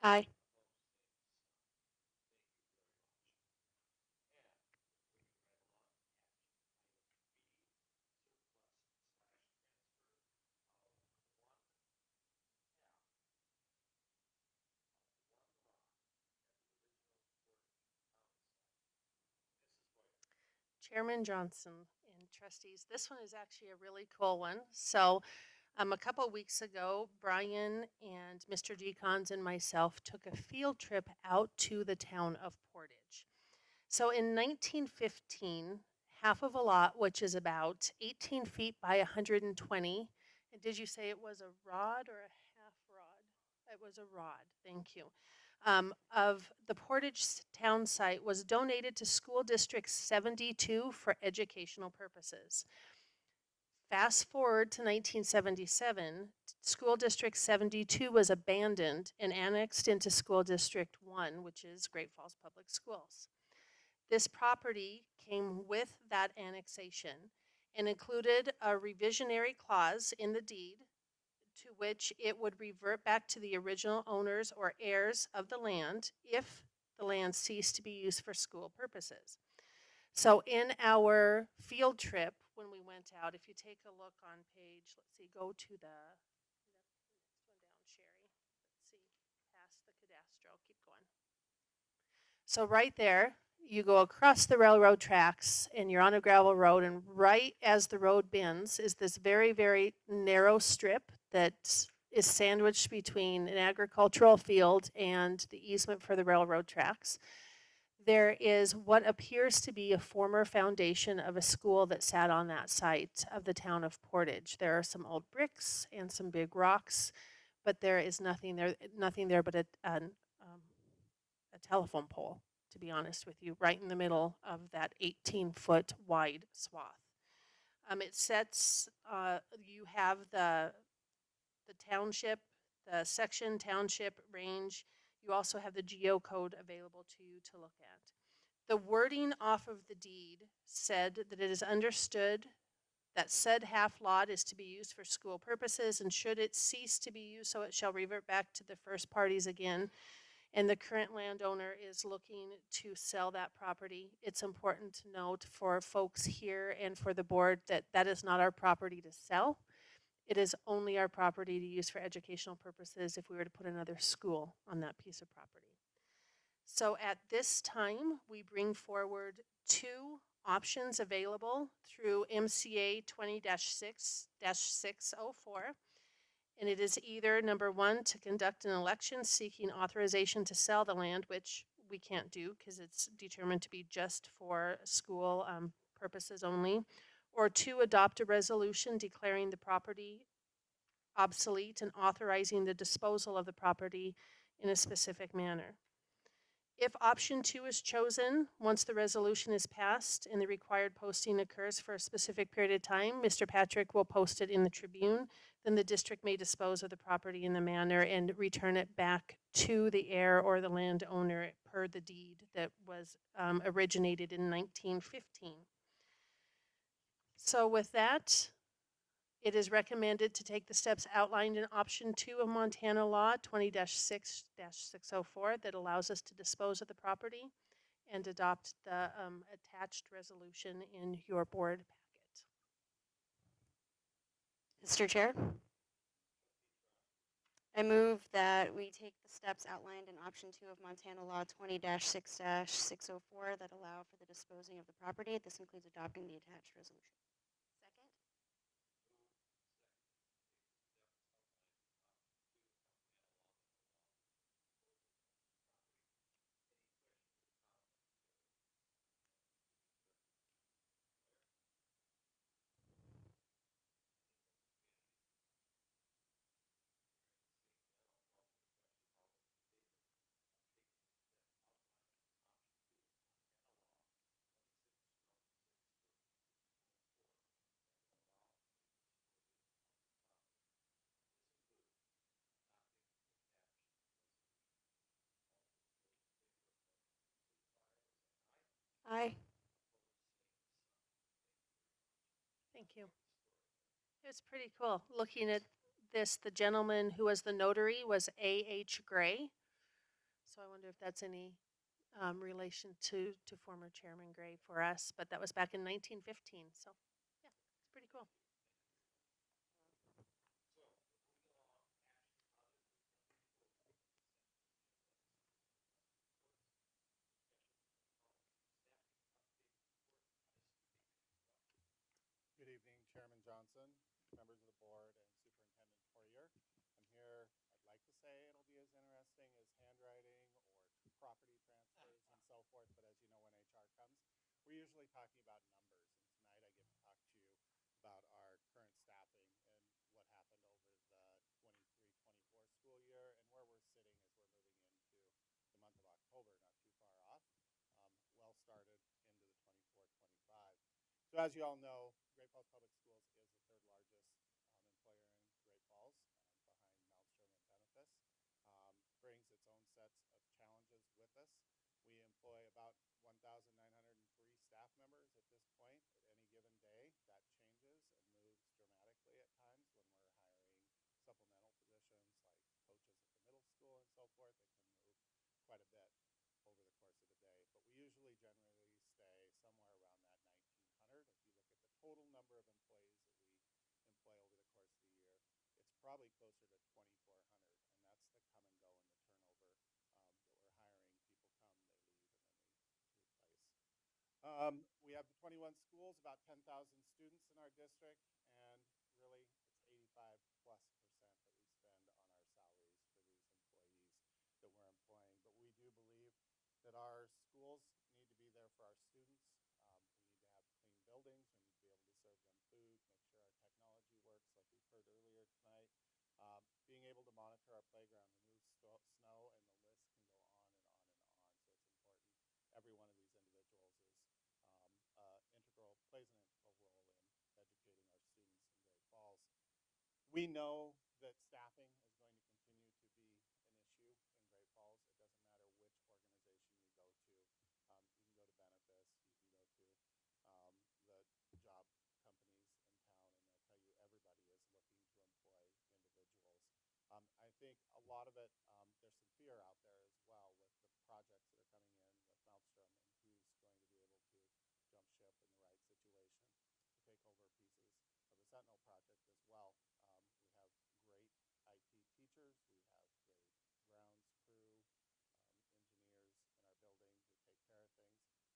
Aye. Chairman Johnson and trustees, this one is actually a really cool one. So a couple of weeks ago, Brian and Mr. Decons and myself took a field trip out to the town of Portage. So in 1915, half of a lot, which is about 18 feet by 120, and did you say it was a rod or a half rod? It was a rod, thank you. Of the Portage town site was donated to School District 72 for educational purposes. Fast forward to 1977, School District 72 was abandoned and annexed into School District 1, which is Great Falls Public Schools. This property came with that annexation and included a revisionary clause in the deed to which it would revert back to the original owners or heirs of the land if the land ceased to be used for school purposes. So in our field trip, when we went out, if you take a look on page, let's see, go to the next one down, Sherry. Let's see, past the cadastro, keep going. So right there, you go across the railroad tracks and you're on a gravel road, and right as the road bends is this very, very narrow strip that is sandwiched between an agricultural field and the easement for the railroad tracks. There is what appears to be a former foundation of a school that sat on that site of the town of Portage. There are some old bricks and some big rocks, but there is nothing there but a telephone pole, to be honest with you, right in the middle of that 18-foot wide swath. It sets, you have the township, the section, township, range. You also have the geocode available to you to look at. The wording off of the deed said that it is understood that said half lot is to be used for school purposes, and should it cease to be used, so it shall revert back to the first parties again. And the current landowner is looking to sell that property. It's important to note for folks here and for the board that that is not our property to sell. It is only our property to use for educational purposes if we were to put another school on that piece of property. So at this time, we bring forward two options available through MCA 20-6-604. And it is either number one, to conduct an election seeking authorization to sell the land, which we can't do because it's determined to be just for school purposes only, or two, adopt a resolution declaring the property obsolete and authorizing the disposal of the property in a specific manner. If option two is chosen, once the resolution is passed and the required posting occurs for a specific period of time, Mr. Patrick will post it in the Tribune. Then the district may dispose of the property in the manner and return it back to the heir or the landowner per the deed that was originated in 1915. So with that, it is recommended to take the steps outlined in option two of Montana Law 20-6-604 that allows us to dispose of the property and adopt the attached resolution in your board packet. Mr. Chair, I move that we take the steps outlined in option two of Montana Law 20-6-604 that allow for the disposing of the property. This includes adopting the attached resolution. Second. Aye. Thank you. It was pretty cool. Looking at this, the gentleman who was the notary was A.H. Gray. So I wonder if that's any relation to former Chairman Gray for us, but that was back in 1915. So yeah, it's pretty cool. Good evening, Chairman Johnson, members of the board, and Superintendent Poirier. I'm here, I'd like to say it'll be as interesting as handwriting or property transfers and so forth, but as you know, when HR comes, we're usually talking about numbers, and tonight I get to talk to you about our current staffing and what happened over the 23-24 school year and where we're sitting as we're moving into the month of October, not too far off, well started into the 24-25. So as you all know, Great Falls Public Schools is the third largest employer in Great Falls, behind Maelstrom and Benefice. Brings its own sets of challenges with us. We employ about 1,903 staff members at this point at any given day. That changes and moves dramatically at times when we're hiring supplemental positions like coaches at the middle school and so forth. It can move quite a bit over the course of a day, but we usually generally stay somewhere around that 1,900. If you look at the total number of employees that we employ over the course of the year, it's probably closer to 2,400, and that's the come and go and the turnover that we're hiring. People come, they leave, and then we replace. We have the 21 schools, about 10,000 students in our district, and really it's 85+% that we spend on our salaries for these employees that we're employing. But we do believe that our schools need to be there for our students. We need to have clean buildings. We need to be able to serve them food, make sure our technology works like we've heard earlier tonight. Being able to monitor our playground, remove snow, and the list can go on and on and on. So it's important. Every one of these individuals is plays an integral role in educating our students in Great Falls. We know that staffing is going to continue to be an issue in Great Falls. It doesn't matter which organization you go to. You can go to Benefice, you can go to the job companies in I think a lot of it, there's some fear out there as well with the projects that are coming in with Maelstrom and who's going to be able to jump ship in the right situation to take over pieces of the Sentinel project as well. We have great IT teachers, we have great grounds crew, engineers in our building who take care of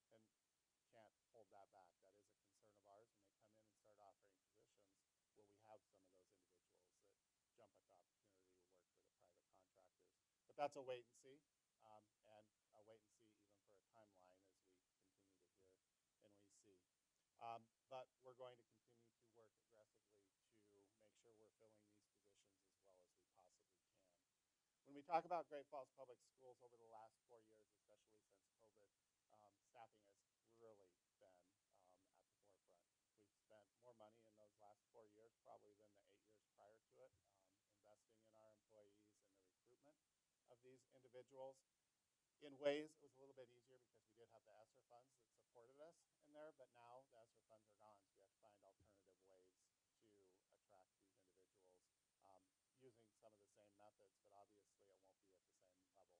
things, and can't hold that back. That is a concern of ours when they come in and start offering positions. Will we have some of those individuals that jump at the opportunity to work for the private contractors? But that's a wait and see, and a wait and see even for a timeline as we continue to hear and we see. But we're going to continue to work aggressively to make sure we're filling these positions as well as we possibly can. When we talk about Great Falls Public Schools over the last 4 years, especially since COVID, staffing has really been at the forefront. We've spent more money in those last 4 years probably than the 8 years prior to it, investing in our employees and the recruitment of these individuals. In ways, it was a little bit easier because we did have the ESSER funds that supported us in there, but now the ESSER funds are gone, so we have to find alternative ways to attract these individuals using some of the same methods, but obviously it won't be at the same level.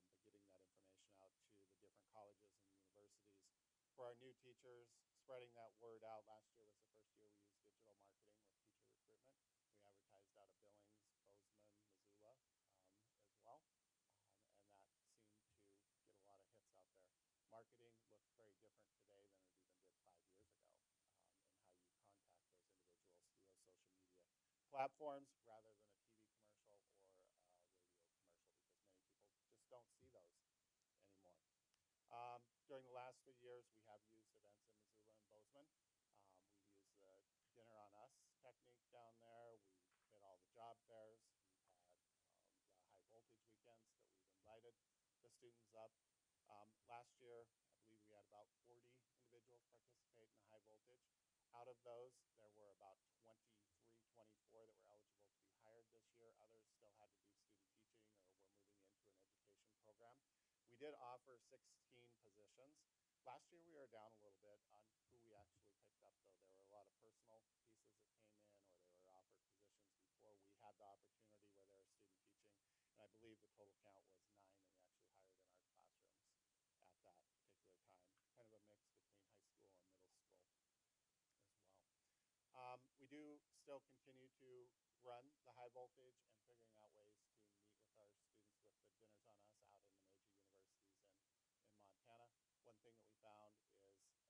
But getting that information out to the different colleges and universities. For our new teachers, spreading that word out. Last year was the first year we used digital marketing with teacher recruitment. We advertised out of Billings, Bozeman, Missoula as well. And that seemed to get a lot of hits out there. Marketing looks very different today than it even did 5 years ago in how you contact those individuals through those social media platforms rather than a TV commercial or a radio commercial because many people just don't see those anymore. During the last 3 years, we have used events in Missoula and Bozeman. We've used the Dinner on Us technique down there. We've hit all the job fairs. We've had the high voltage weekends that we've invited the students up. Last year, I believe we had about 40 individuals participate in the high voltage. Out of those, there were about 23, 24 that were eligible to be hired this year. Others still had to do student teaching or were moving into an education program. We did offer 16 positions. Last year we were down a little bit on who we actually picked up, though. There were a lot of personal pieces that came in, or they were offered positions before we had the opportunity where they were student teaching. And I believe the total count was 9 that we actually hired in our classrooms at that particular time. Kind of a mix between high school and middle school as well. We do still continue to run the high voltage and figuring out ways to meet with our students with the Dinners on Us out in the major universities in Montana. One thing that we found is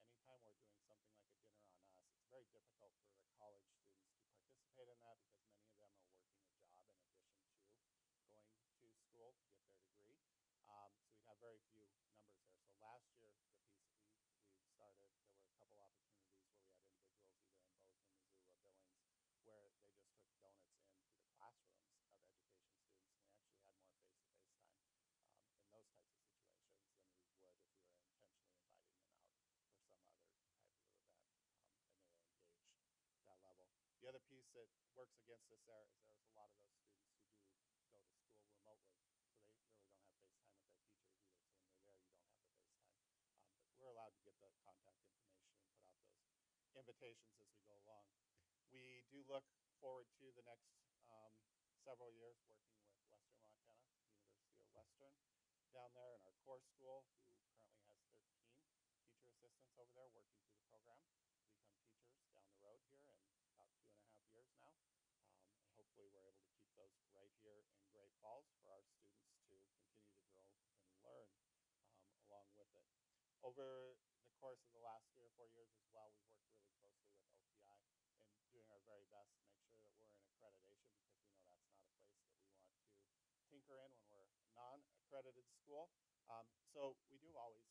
anytime we're doing something like a Dinner on Us, it's very difficult for the college students to participate in that because many of them are working a job in addition to going to school to get their degree. So we'd have very few numbers there. So last year, the piece that we started, there were a couple opportunities where we had individuals either in Bozeman, Missoula, Billings, where they just took donuts into the classrooms of education students, and we actually had more face-to-face time in those types of situations than we would if we were intentionally inviting them out for some other type of event, and they were engaged at that level. The other piece that works against us there is there's a lot of those students who do go to school remotely, so they really don't have face time with their teachers either. So when they're there, you don't have the face time. But we're allowed to get the contact information and put out those invitations as we go along. We do look forward to the next several years working with Western Montana, University of Western, down there in our core school, who currently has 13 teacher assistants over there working through the program to become teachers down the road here in about 2.5 years now. And hopefully we're able to keep those right here in Great Falls for our students to continue to grow and learn along with it. Over the course of the last 3 or 4 years as well, we've worked really closely with OPI and doing our very best to make sure that we're in accreditation because we know that's not a place that we want to tinker in when we're a non-accredited school. So we do always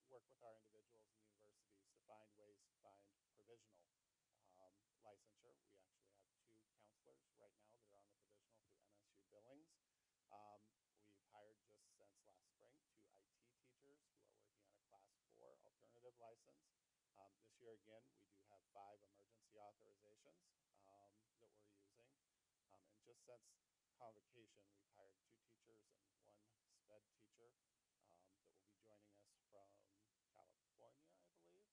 work with our individuals and universities to find ways to find provisional licensure. We actually have 2 counselors right now that are on the provisional through MSU Billings. We've hired just since last spring 2 IT teachers who are working on a Class 4 alternative license. This year, again, we do have 5 emergency authorizations that we're using. And just since convocation, we've hired 2 teachers and 1 SPED teacher that will be joining us from California, I believe,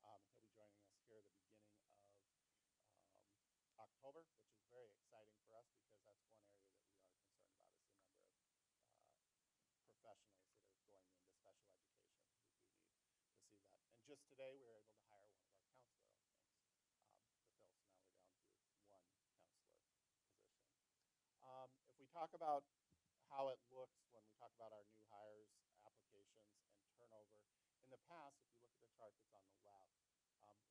Las Vegas. He'll be joining us here at the beginning of October, which is very exciting for us because that's one area that we are concerned about is the number of professionals that are going into special education. We do need to see that. And just today, we were able to hire one of our counselor openings to fill. So now we're down to one counselor position. If we talk about how it looks when we talk about our new hires, applications, and turnover, in the past, if you look at the chart that's on the left,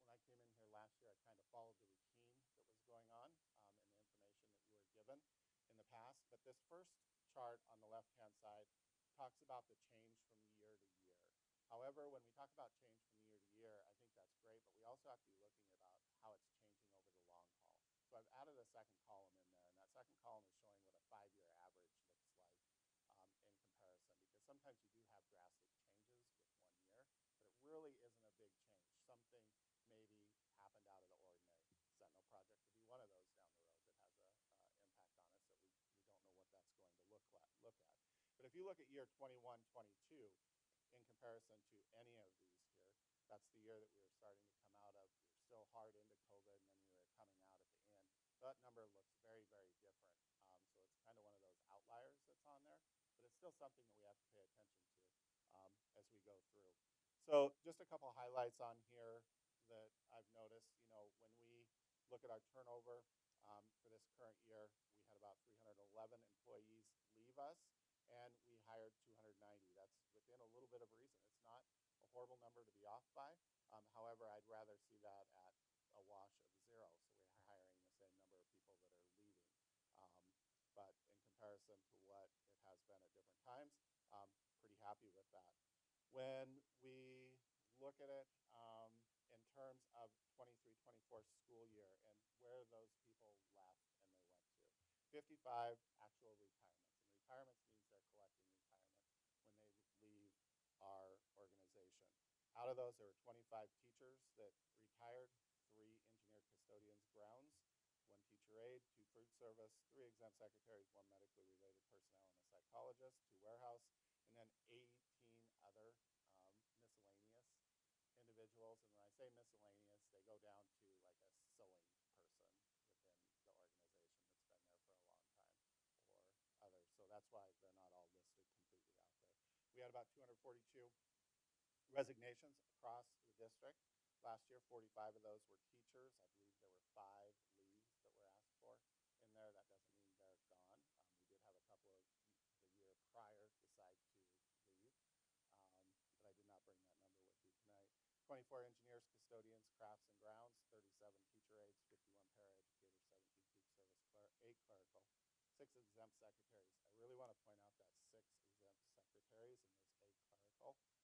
when I came in here last year, I kind of followed the routine that was going on and the information that you were given in the past. But this first chart on the left-hand side talks about the change from year to year. However, when we talk about change from year to year, I think that's great, but we also have to be looking about how it's changing over the long haul. So I've added a second column in there, and that second column is showing what a 5-year average looks like in comparison, because sometimes you do have drastic changes with 1 year, but it really isn't a big change. Something maybe happened out of the ordinary. Sentinel project would be one of those down the road that has a impact on us that we don't know what that's going to look at. But if you look at year 21, 22, in comparison to any of these here, that's the year that we were starting to come out of. We were still hard into COVID, and then we were coming out at the end. That number looks very, very different. So it's kind of one of those outliers that's on there, but it's still something that we have to pay attention to as we go through. So just a couple highlights on here that I've noticed. You know, when we look at our turnover for this current year, we had about 311 employees leave us, and we hired 290. That's within a little bit of reason. It's not a horrible number to be off by. However, I'd rather see that at a wash of 0. So we're hiring the same number of people that are leaving. But in comparison to what it has been at different times, pretty happy with that. When we look at it in terms of 23-24 school year and where those people left and they went to, 55 actual retirements. And retirements means they're collecting retirement when they leave our organization. Out of those, there were 25 teachers that retired, 3 engineer custodians grounds, 1 teacher aide, 2 food service, 3 exempt secretaries, 1 medically related personnel, and a psychologist, 2 warehouse, and then 18 other miscellaneous individuals. And when I say miscellaneous, they go down to like a sewing person within the organization that's been there for a long time or others. So that's why they're not all listed completely out there. We had about 242 resignations across the district. Last year, 45 of those were teachers. I believe there were 5 leaves that were asked for in there. That doesn't mean they're gone. We did have a couple of the year prior decide to leave, but I did not bring that number with you tonight. 24 engineers, custodians, crafts, and grounds, 37 teacher aides, 51 paraeducators, 17 food service, 8 clerical, 6 exempt secretaries. I really want to point out that 6 exempt secretaries and those 8 clerical.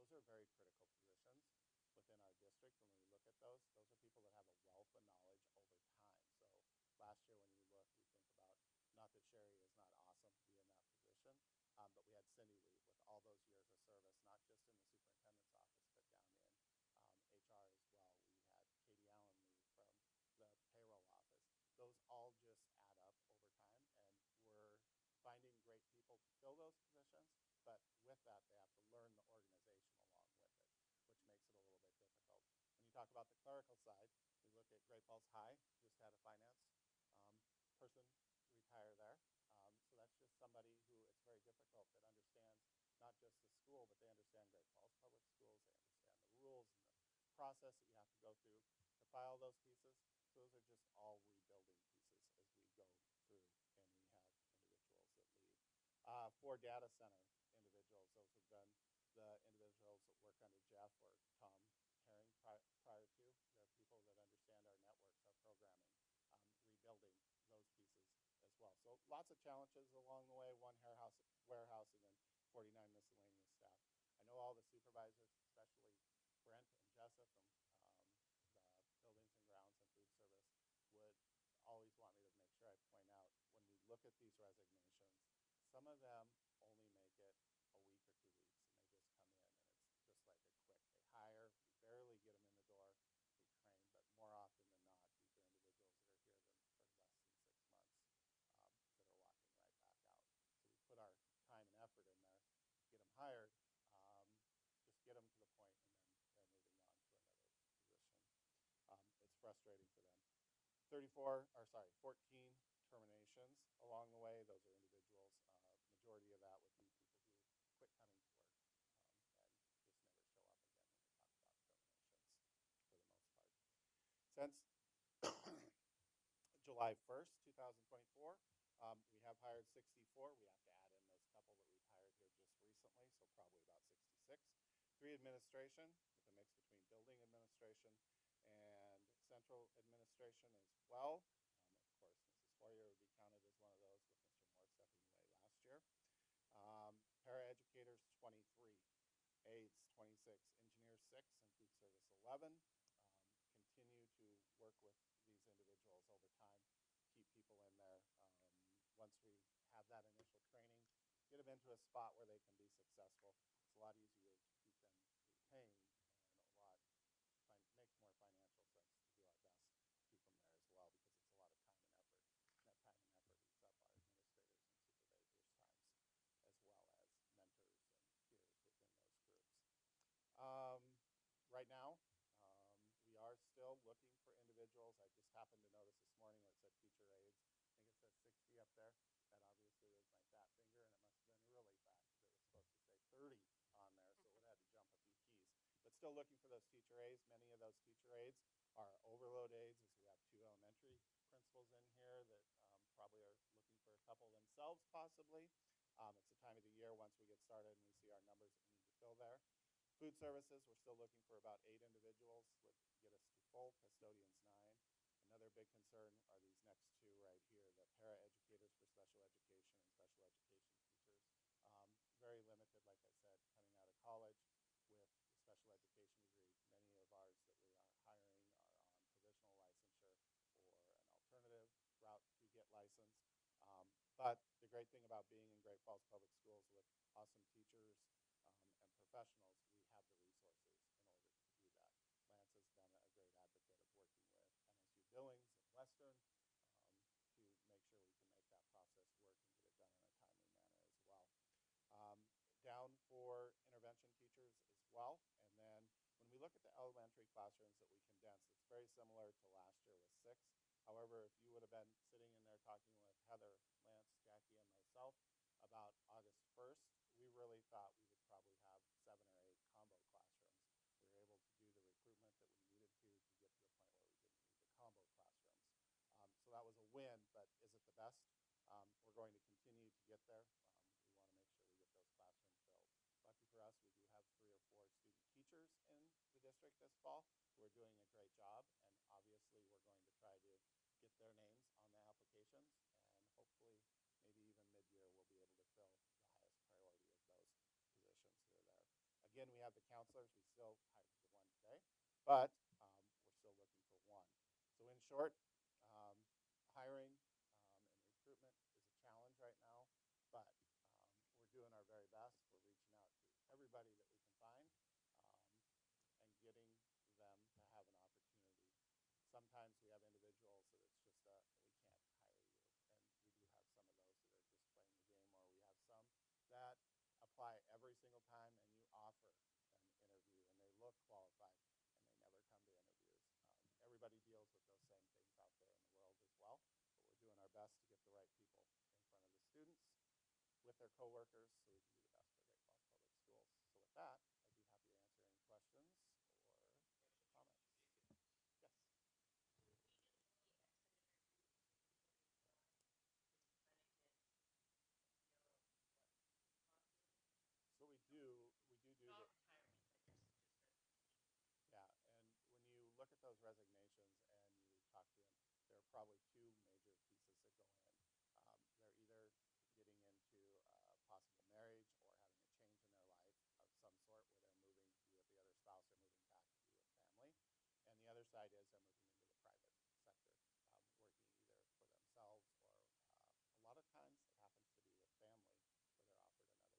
Those are very critical positions within our district. When we look at those are people that have a wealth of knowledge over time. So last year when you look, we think about, not that Sherry is not awesome to be in that position, but we had Cindy leave with all those years of service, not just in the superintendent's office, but down in HR as well. We had Katie Allen leave from the payroll office. Those all just add up over time, and we're finding great people to fill those positions, but with that, they have to learn the organization along with it, which makes it a little bit difficult. When you talk about the clerical side, we look at Great Falls High, just had a finance person retire there. So that's just somebody who it's very difficult that understands not just the school, but they understand Great Falls Public Schools. They understand the rules and the process that you have to go through to file those pieces. So those are just all rebuilding pieces as we go through, and we have individuals that leave. 4 data center individuals. Those have been the individuals that work under Jeff or Tom Herring prior to. They're people that understand our networks, our programming, rebuilding those pieces as well. So lots of challenges along the way. 1 warehouse, and then 49 miscellaneous staff. I know all the supervisors, especially Brent and Jessa from the buildings and grounds and food service, would always want me to make sure I point out when we look at these resignations, some of them only make it a week or 2 weeks, and they just come in, and it's just like a quick, they hire, we barely get them in the door, we train, but more often than not, these are individuals that are here for less than 6 months that are walking right back out. So we put our time and effort in there to get them hired, just get them to the point, and then they're moving on to another position. It's frustrating for them. 14 terminations along the way. Those are individuals, majority of that would be people who quit coming to work and just never show up again when we talk about terminations for the most part. Since July 1st, 2024, we have hired 64. We have to add in those couple that we've hired here just recently, so probably about 66. 3 administration with a mix between building administration and central administration as well. Of course, Mrs. Hoyer would be counted as one of those with Mr. Moore stepping away last year. Paraeducators, 23. Aides, 26. Engineers, 6. And food service, 11. Continue to work with these individuals over time, keep people in there. Once we have that initial training, get them into a spot where they can be successful, it's a lot easier to keep them retained and a lot makes more financial sense to do our best to keep them there as well, because it's a lot of time and effort. And that time and effort eats up our administrators and supervisors' times, as well as mentors and peers within those groups. Right now, we are still looking for individuals. I just happened to notice this morning where it said teacher aides. I think it says 60 up there. That obviously was my fat finger, and it must have been really fat because it was supposed to say 30 on there, so it had to jump a few keys. But still looking for those teacher aides. Many of those teacher aides are overload aides, as we have 2 elementary principals in here that probably are looking for a couple themselves possibly. It's the time of the year once we get started and we see our numbers that we need to fill there. Food services, we're still looking for about 8 individuals, would get us to full. Custodians, 9. Another big concern are these next 2 right here, the paraeducators for special education and special education teachers. Very limited, like I said, coming out of college with the special education degree. Many of ours that we are hiring are on provisional licensure or an alternative route to get licensed. But the great thing about being in Great Falls Public Schools with awesome teachers and professionals, we have the resources in order to do that. Lance has been a great advocate of working with MSU Billings and Western to make sure we can make that process work and get it done in a timely manner as well. Down for intervention teachers as well. And then when we look at the elementary classrooms that we condensed, it's very similar to last year with 6. However, if you would have been sitting in there talking with Heather, Lance, Jackie, and myself about August 1st, we really thought we would probably have 7 or 8 combo classrooms. We were able to do the recruitment that we needed to get to the point where we didn't need the combo classrooms. So that was a win, but is it the best? We're going to continue to get there. We want to make sure we get those classrooms filled. Lucky for us, we do have 3 or 4 student teachers in the district this fall who are doing a great job, and obviously we're going to try to get their names on the applications, and hopefully maybe even mid-year we'll be able to fill the highest priority of those positions that are there. Again, we have the counselors. We still hired the 1 today, but we're still looking for 1. So in short, hiring and recruitment is a challenge right now, but we're doing our very best. We're reaching out to everybody that we can find and getting them to have an opportunity. Sometimes we have individuals that it's just we can't hire you, and we do have some of those that are just playing the game, or we have some that apply every single time and you offer an interview and they look qualified and they never come to interviews. Everybody deals with those same things out there in the world as well, but we're doing our best to get the right people in front of the students with their coworkers so we can do the best for Great Falls Public Schools. So with that, I'd be happy to answer any questions or comments. Yes. So we do the yeah, and when you look at those resignations and you talk to them, there are probably 2 major pieces that go in. They're either getting into possible marriage or having a change in their life of some sort where they're moving to be with the other spouse or moving back to be with family. And the other side is they're moving into the private sector, working either for themselves or a lot of times it happens to be with family where they're offered another position too.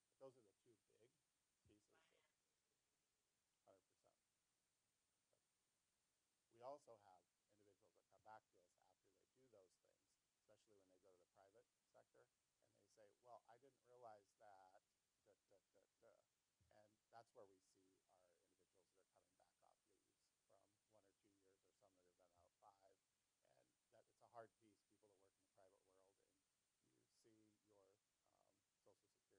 But those are the 2 big pieces. 100%. We also have individuals that come back to us after they do those things, especially when they go to the private sector, and they say, well, I didn't realize that, and that's where we see our individuals that are coming back off leaves from 1 or 2 years, or some that have been out 5, hard piece, people that work in the private world, and you see your Social Security or self-tax,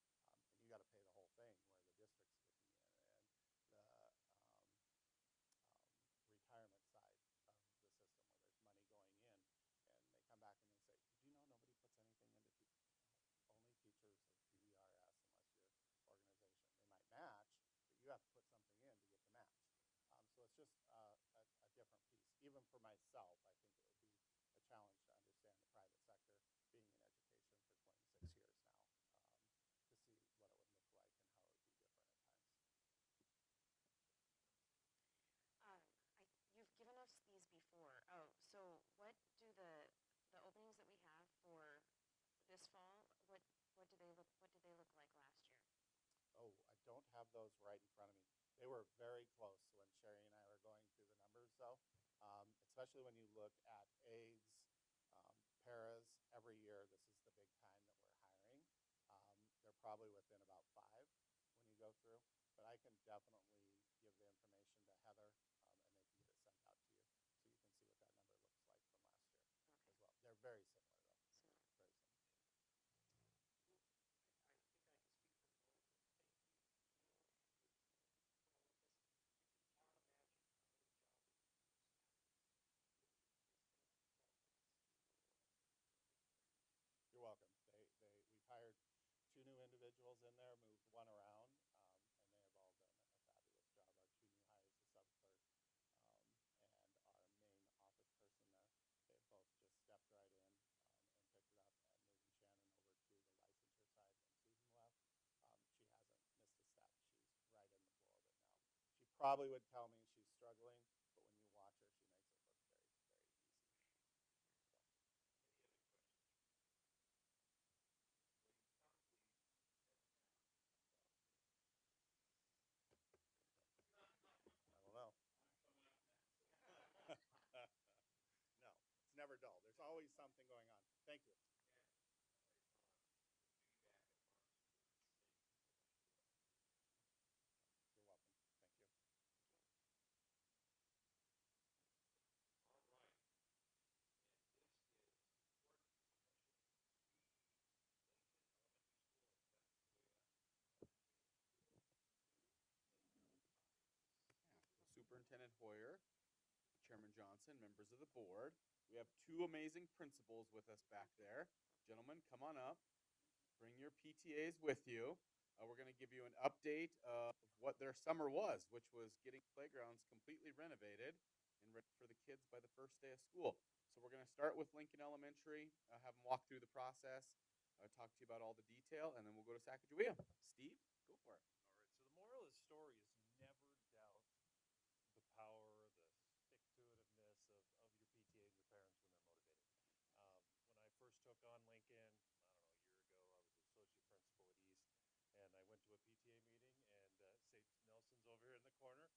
and you got to pay the whole thing where the district's kicking in, and the retirement side of the system where there's money going in, and they come back and they say, did you know nobody puts anything into only teachers of PERS unless your organization. They might match, but you have to put something in to get the match. So it's just a different piece. Even for myself, I think it would be a challenge to understand the private sector, being in education for 26 years now, to see what it would look like and how it would be different at times. You've given us these before. Oh, so what do the openings that we have for this fall? What did they look like last year? Oh, I don't have those right in front of me. They were very close when Sherry and I were going through the numbers, though, especially when you look at aides, paras. Every year, this is the big time that we're hiring. They're probably within about 5 when you go through, but I can definitely give the information to Heather, and they can get it sent out to you so you can see what that number looks like from last year as well. They're very similar, though. Similar. Very similar. I think I can speak for both. Thank you, Neil and your team, for all of this. I cannot imagine how many jobs we can staff in the span of 12 months. Thank you very much. You're welcome. We've hired 2 new individuals in there, moved 1 around, and they have all done a fabulous job. Our 2 new hires, the sub clerk and our main office person there, they've both just stepped right in and picked it up. And moving Shannon over to the licensure side when Susan left, she hasn't missed a step. She's right in the flow of it now. She probably would tell me she's struggling, but when you watch her, she makes it look very, very easy. So. Any other questions? Well, you probably said enough about me. I don't know. I'm coming up next. No, it's never dull. There's always something going on. Thank you. Yeah. We'll see you back at Marks for the state professional development. You're welcome. Thank you. All right. And this is report from Section B, Lincoln Elementary School and Cafeteria update. Playground updates. Yeah. So Superintendent Hoyer, Chairman Johnson, members of the board, we have 2 amazing principals with us back there. Gentlemen, come on up. Bring your PTAs with you. We're going to give you an update of what their summer was, which was getting playgrounds completely renovated and ready for the kids by the first day of school. So we're going to start with Lincoln Elementary, have them walk through the process, talk to you about all the detail, and then we'll go to Sacagawea. Steve, go for it. All right, so the moral of the story is never doubt the power, the stick-to-itiveness of your PTA and your parents when they're motivated. When I first took on Lincoln, I don't know, a year ago, I was associate principal at East, and I went to a PTA meeting, and St. Nelson's over here in the corner,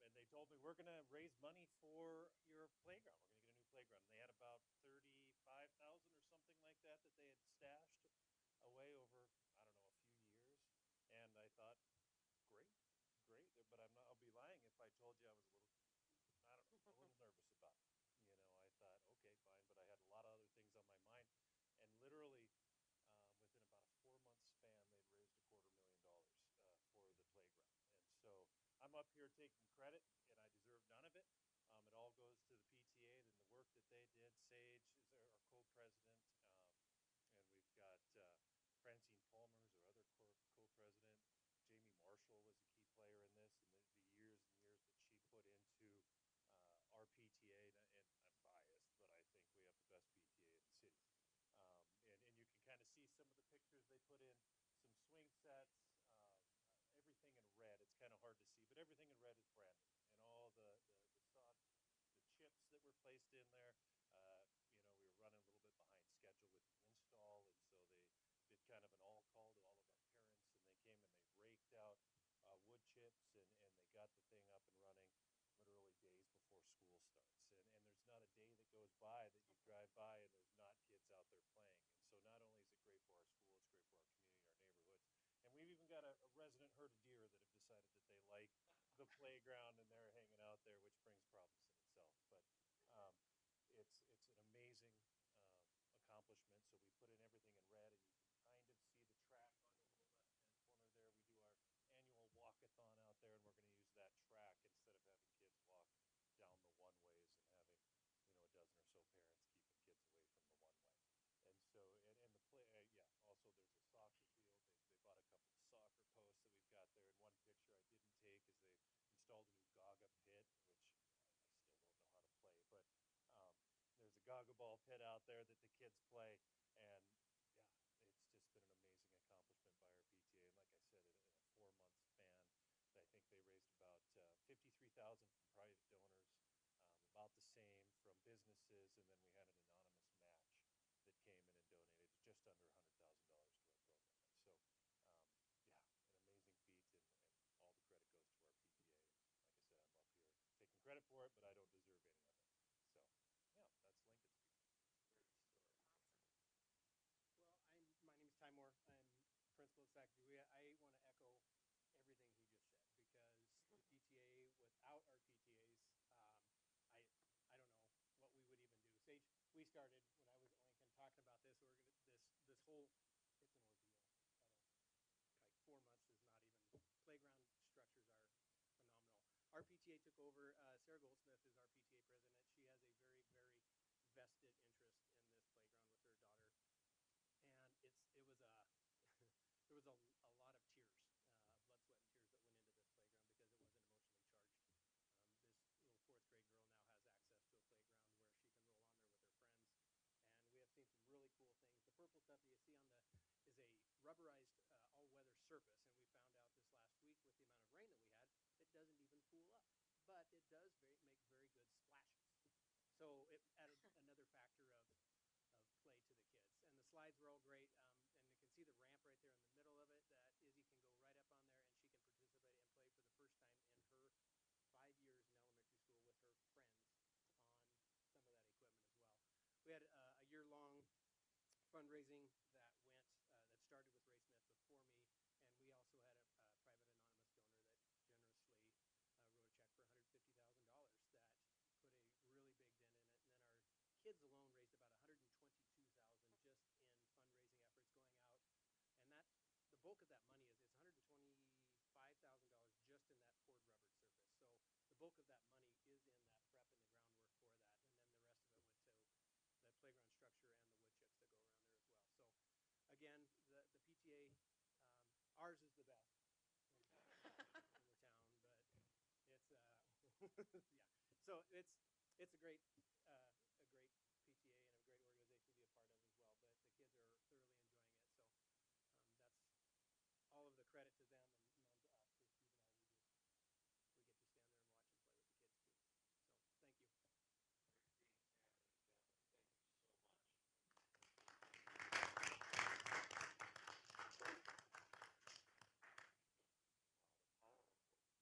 and they told me, we're going to raise money for your playground. We're going to get a new playground. And they had about $35,000 or something like that that they had stashed away over, I don't know, a few years. And I thought, great, but I'll be lying if I told you I was a little nervous about it. You know, I thought, okay, fine, but I had a lot of other things on my mind. And literally, within about a 4-month span, they'd raised $250,000 for the playground. And so I'm up here taking credit, and I deserve none of it. It all goes to the PTA and the work that they did. Sage is our co-president, and we've got Francine Palmer is our other co-president. Jamie Marshall was a key player in this, and the years and years that she put into our PTA, and I'm biased, but I think we have the best PTA in the city. And you can kind of see some of the pictures they put in, some swing sets, everything in red. It's kind of hard to see, but everything in red is brand new. And all the chips that were placed in there, you know, we were running a little bit behind schedule with the install, and so they did kind of an all call to all of our parents, and they came and they raked out wood chips, and they got the thing up and running literally days before school starts. And there's not a day that goes by that you drive by and there's not kids out there playing. And so not only is it great for our school, it's great for our community, our neighborhoods. And we've even got a resident herd of deer that have decided that they like the playground and they're hanging out there, which brings problems in itself. But accomplishment. So we put in everything in red, and you can kind of see the track on the left-hand corner there. We do our annual walkathon out there, and we're going to use that track instead of having kids walk down the one-ways and having, a dozen or so parents keeping kids away from the one-way. And so, and the play, yeah, also there's a soccer field. They bought a couple of soccer posts that we've got there. And one picture I didn't take is they installed a new Gaga pit, which I still don't know how to play, but there's a Gaga ball pit out there that the kids play. And yeah, it's just been an amazing accomplishment by our PTA. And like I said, in a 4-month span, I think they raised about 53,000 from private donors, about the same from businesses, and then we had an anonymous match that came in and donated just under $100,000 to our program. And so, yeah, an amazing feat, and all the credit goes to our PTA. And like I said, I'm up here taking credit for it, but I don't deserve any of it. So, yeah, that's Lincoln Street. Great story. Awesome. Well, my name is Ty Moore. I'm principal of Sacagawea. I want to echo everything he just said because the PTA, without our PTAs, I don't know what we would even do. Sage, we started when I was at Lincoln talking about this. We're gonna this whole, it's an ordeal. I don't like 4 months is not even. Playground structures are phenomenal. Our PTA took over. Sarah Goldsmith is our PTA president. She has a very, very vested interest in this playground with her daughter, and it was a there was a lot of tears, blood, sweat, and tears that went into this playground because it wasn't emotionally charged. This little 4th grade girl now has access to a playground where she can roll on there with her friends, and we have seen some really cool things. The purple stuff that you see on the is a rubberized all-weather surface, and we found out this last week with the amount of rain that we had, it doesn't even pool up, but it does make very good splashes. So it added another factor of play to the kids. And the slides were all great. And you can see the ramp right there in the middle of it that Izzy can go right up on there and she can participate and play for the first time in her 5 years in elementary school with her friends on some of that equipment as well. We had a year-long fundraising that that started with Ray Smith before me, and we also had a private anonymous donor that generously wrote a check for $150,000 that put a really big dent in it. And then our kids alone raised about $122,000 just in fundraising efforts going out, and that the bulk of that money is it's $125,000 just in that poured rubber surface. So the bulk of that money is in that prep and the groundwork for that, and then the rest of it went to the playground structure and the wood chips that go around there as well. So again, the PTA, ours is the best in the town, but it's yeah. So it's a great PTA and a great organization to be a part of as well. But the kids are thoroughly enjoying it. So that's all of the credit to them and none to us, because Steve and I we get to stand there and watch and play with the kids too. So thank you. Thank you so much. I'd love to. Oh, what a fun meeting. Gosh, all of the good things that happen in our world is just phenomenal. And how about with all of the playground updates?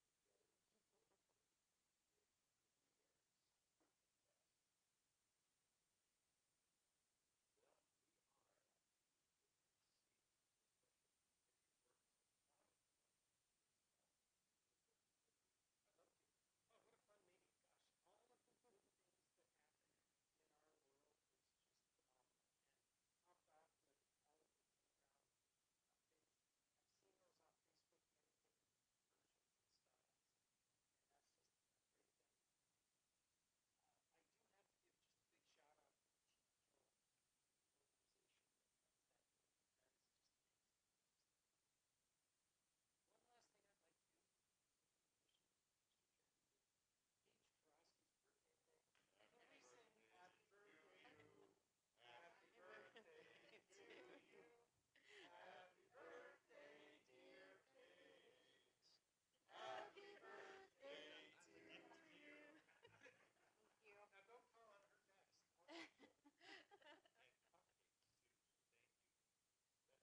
I've seen those on Facebook, many different versions and styles, and that's just a great thing. I do have to give just a big shout out to Chief Joe and the organization that runs that building. That is just amazing. Just phenomenal. One last thing I'd like to do, with your permission, Mr. Chairman, is Paige Tarosky's birthday today. Can we sing happy birthday to you? Happy birthday to you. Happy birthday, dear Paige. Happy birthday to you. Thank you. Now don't call on her next. And cupcakes too, so thank you.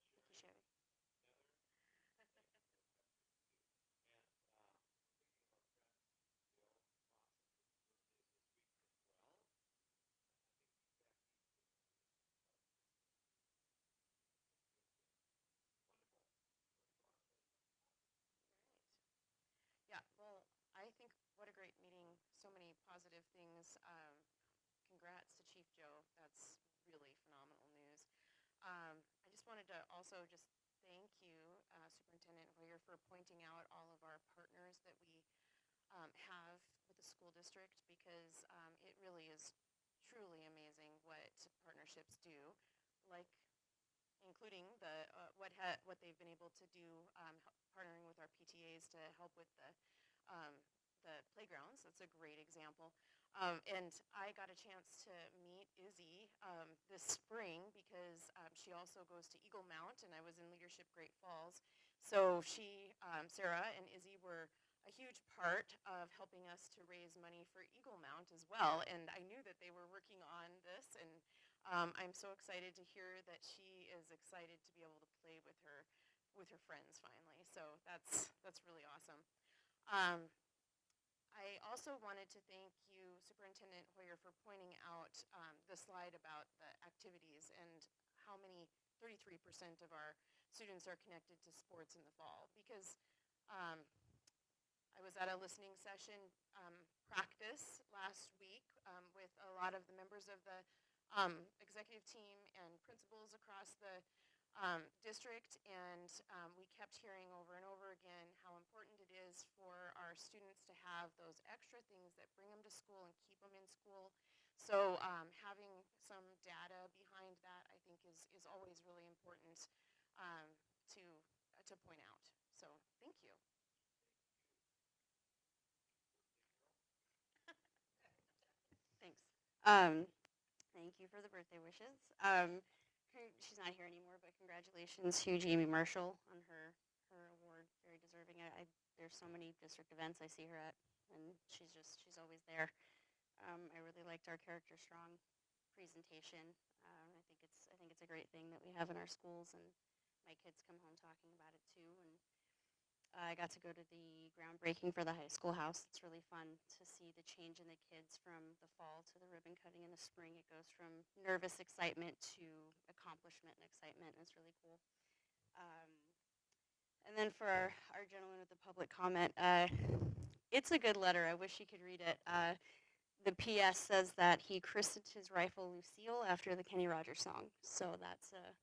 That's Thank you, Sherry. Heather. Thank you for cupcakes too. And we're thinking of our friend Bill Lawson, whose birthday is this week as well. I think Becky was on this part. Okay. Wonderful. What do you want to say about that? Great. Yeah, well, I think what a great meeting. So many positive things. Congrats to Chief Joe. That's really phenomenal news. also just thank you, Superintendent Hoyer, for pointing out all of our partners that we have with the school district, because it really is truly amazing what partnerships do, like including what they've been able to do, partnering with our PTAs to help with the playgrounds. That's a great example. And I got a chance to meet Izzy this spring because she also goes to Eagle Mount, and I was in Leadership Great Falls. So Sarah and Izzy were a huge part of helping us to raise money for Eagle Mount as well. And I knew that they were working on this, and I'm so excited to hear that she is excited to be able to play with her friends finally. So that's really awesome. I also wanted to thank you, Superintendent Hoyer, for pointing out the slide about the activities and how many 33% of our students are connected to sports in the fall, because I was at a listening session practice last week with a lot of the members of the executive team and principals across the district, and we kept hearing over and over again how important it is for our students to have those extra things that bring them to school and keep them in school. So having some data behind that, I think, is always really important to point out. So thank you. Thanks. Thank you for the birthday wishes. She's not here anymore, but congratulations to Jamie Marshall on her award. Very deserving. There's so many district events I see her at, and she's always there. I really liked our character strong presentation. I think it's a great thing that we have in our schools, and my kids come home talking about it too. And I got to go to the groundbreaking for the high school house. It's really fun to see the change in the kids from the fall to the ribbon cutting in the spring. It goes from nervous excitement to accomplishment and excitement. And it's really cool. And then for our gentleman with the public comment, it's a good letter. I wish he could read it. The PS says that he christened his rifle Lucille after the Kenny Rogers song. So that's a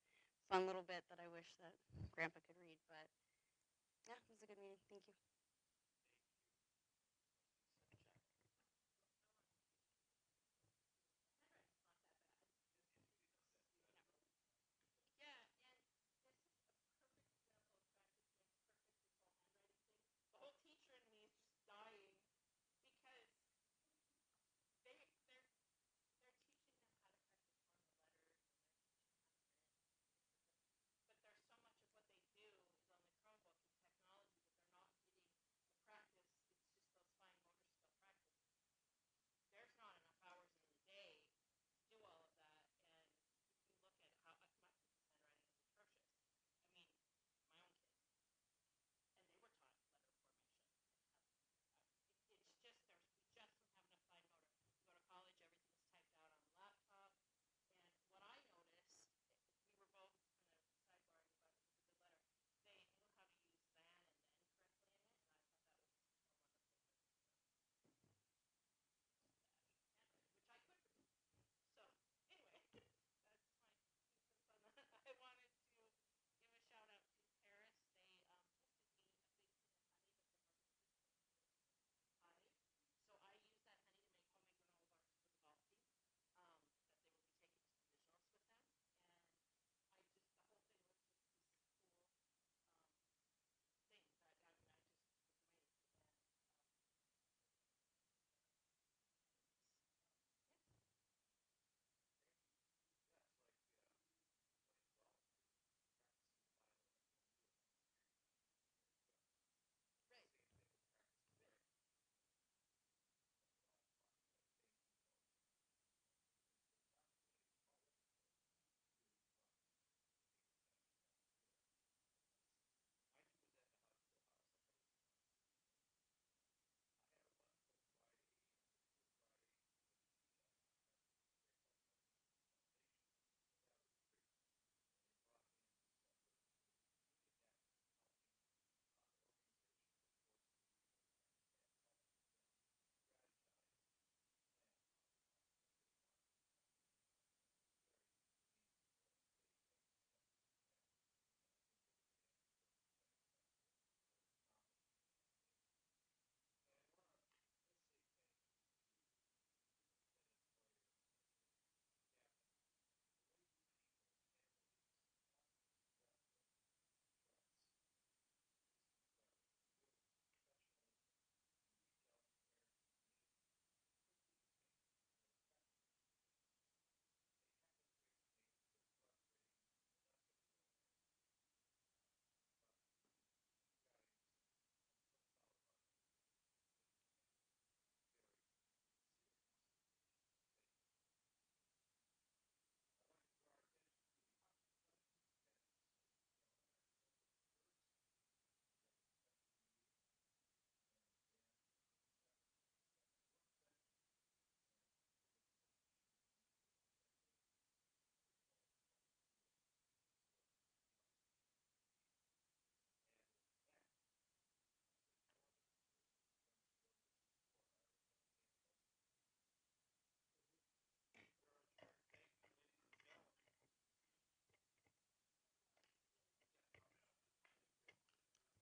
fun little bit that I wish that Grandpa could read. But yeah, it was a good meeting. Thank you.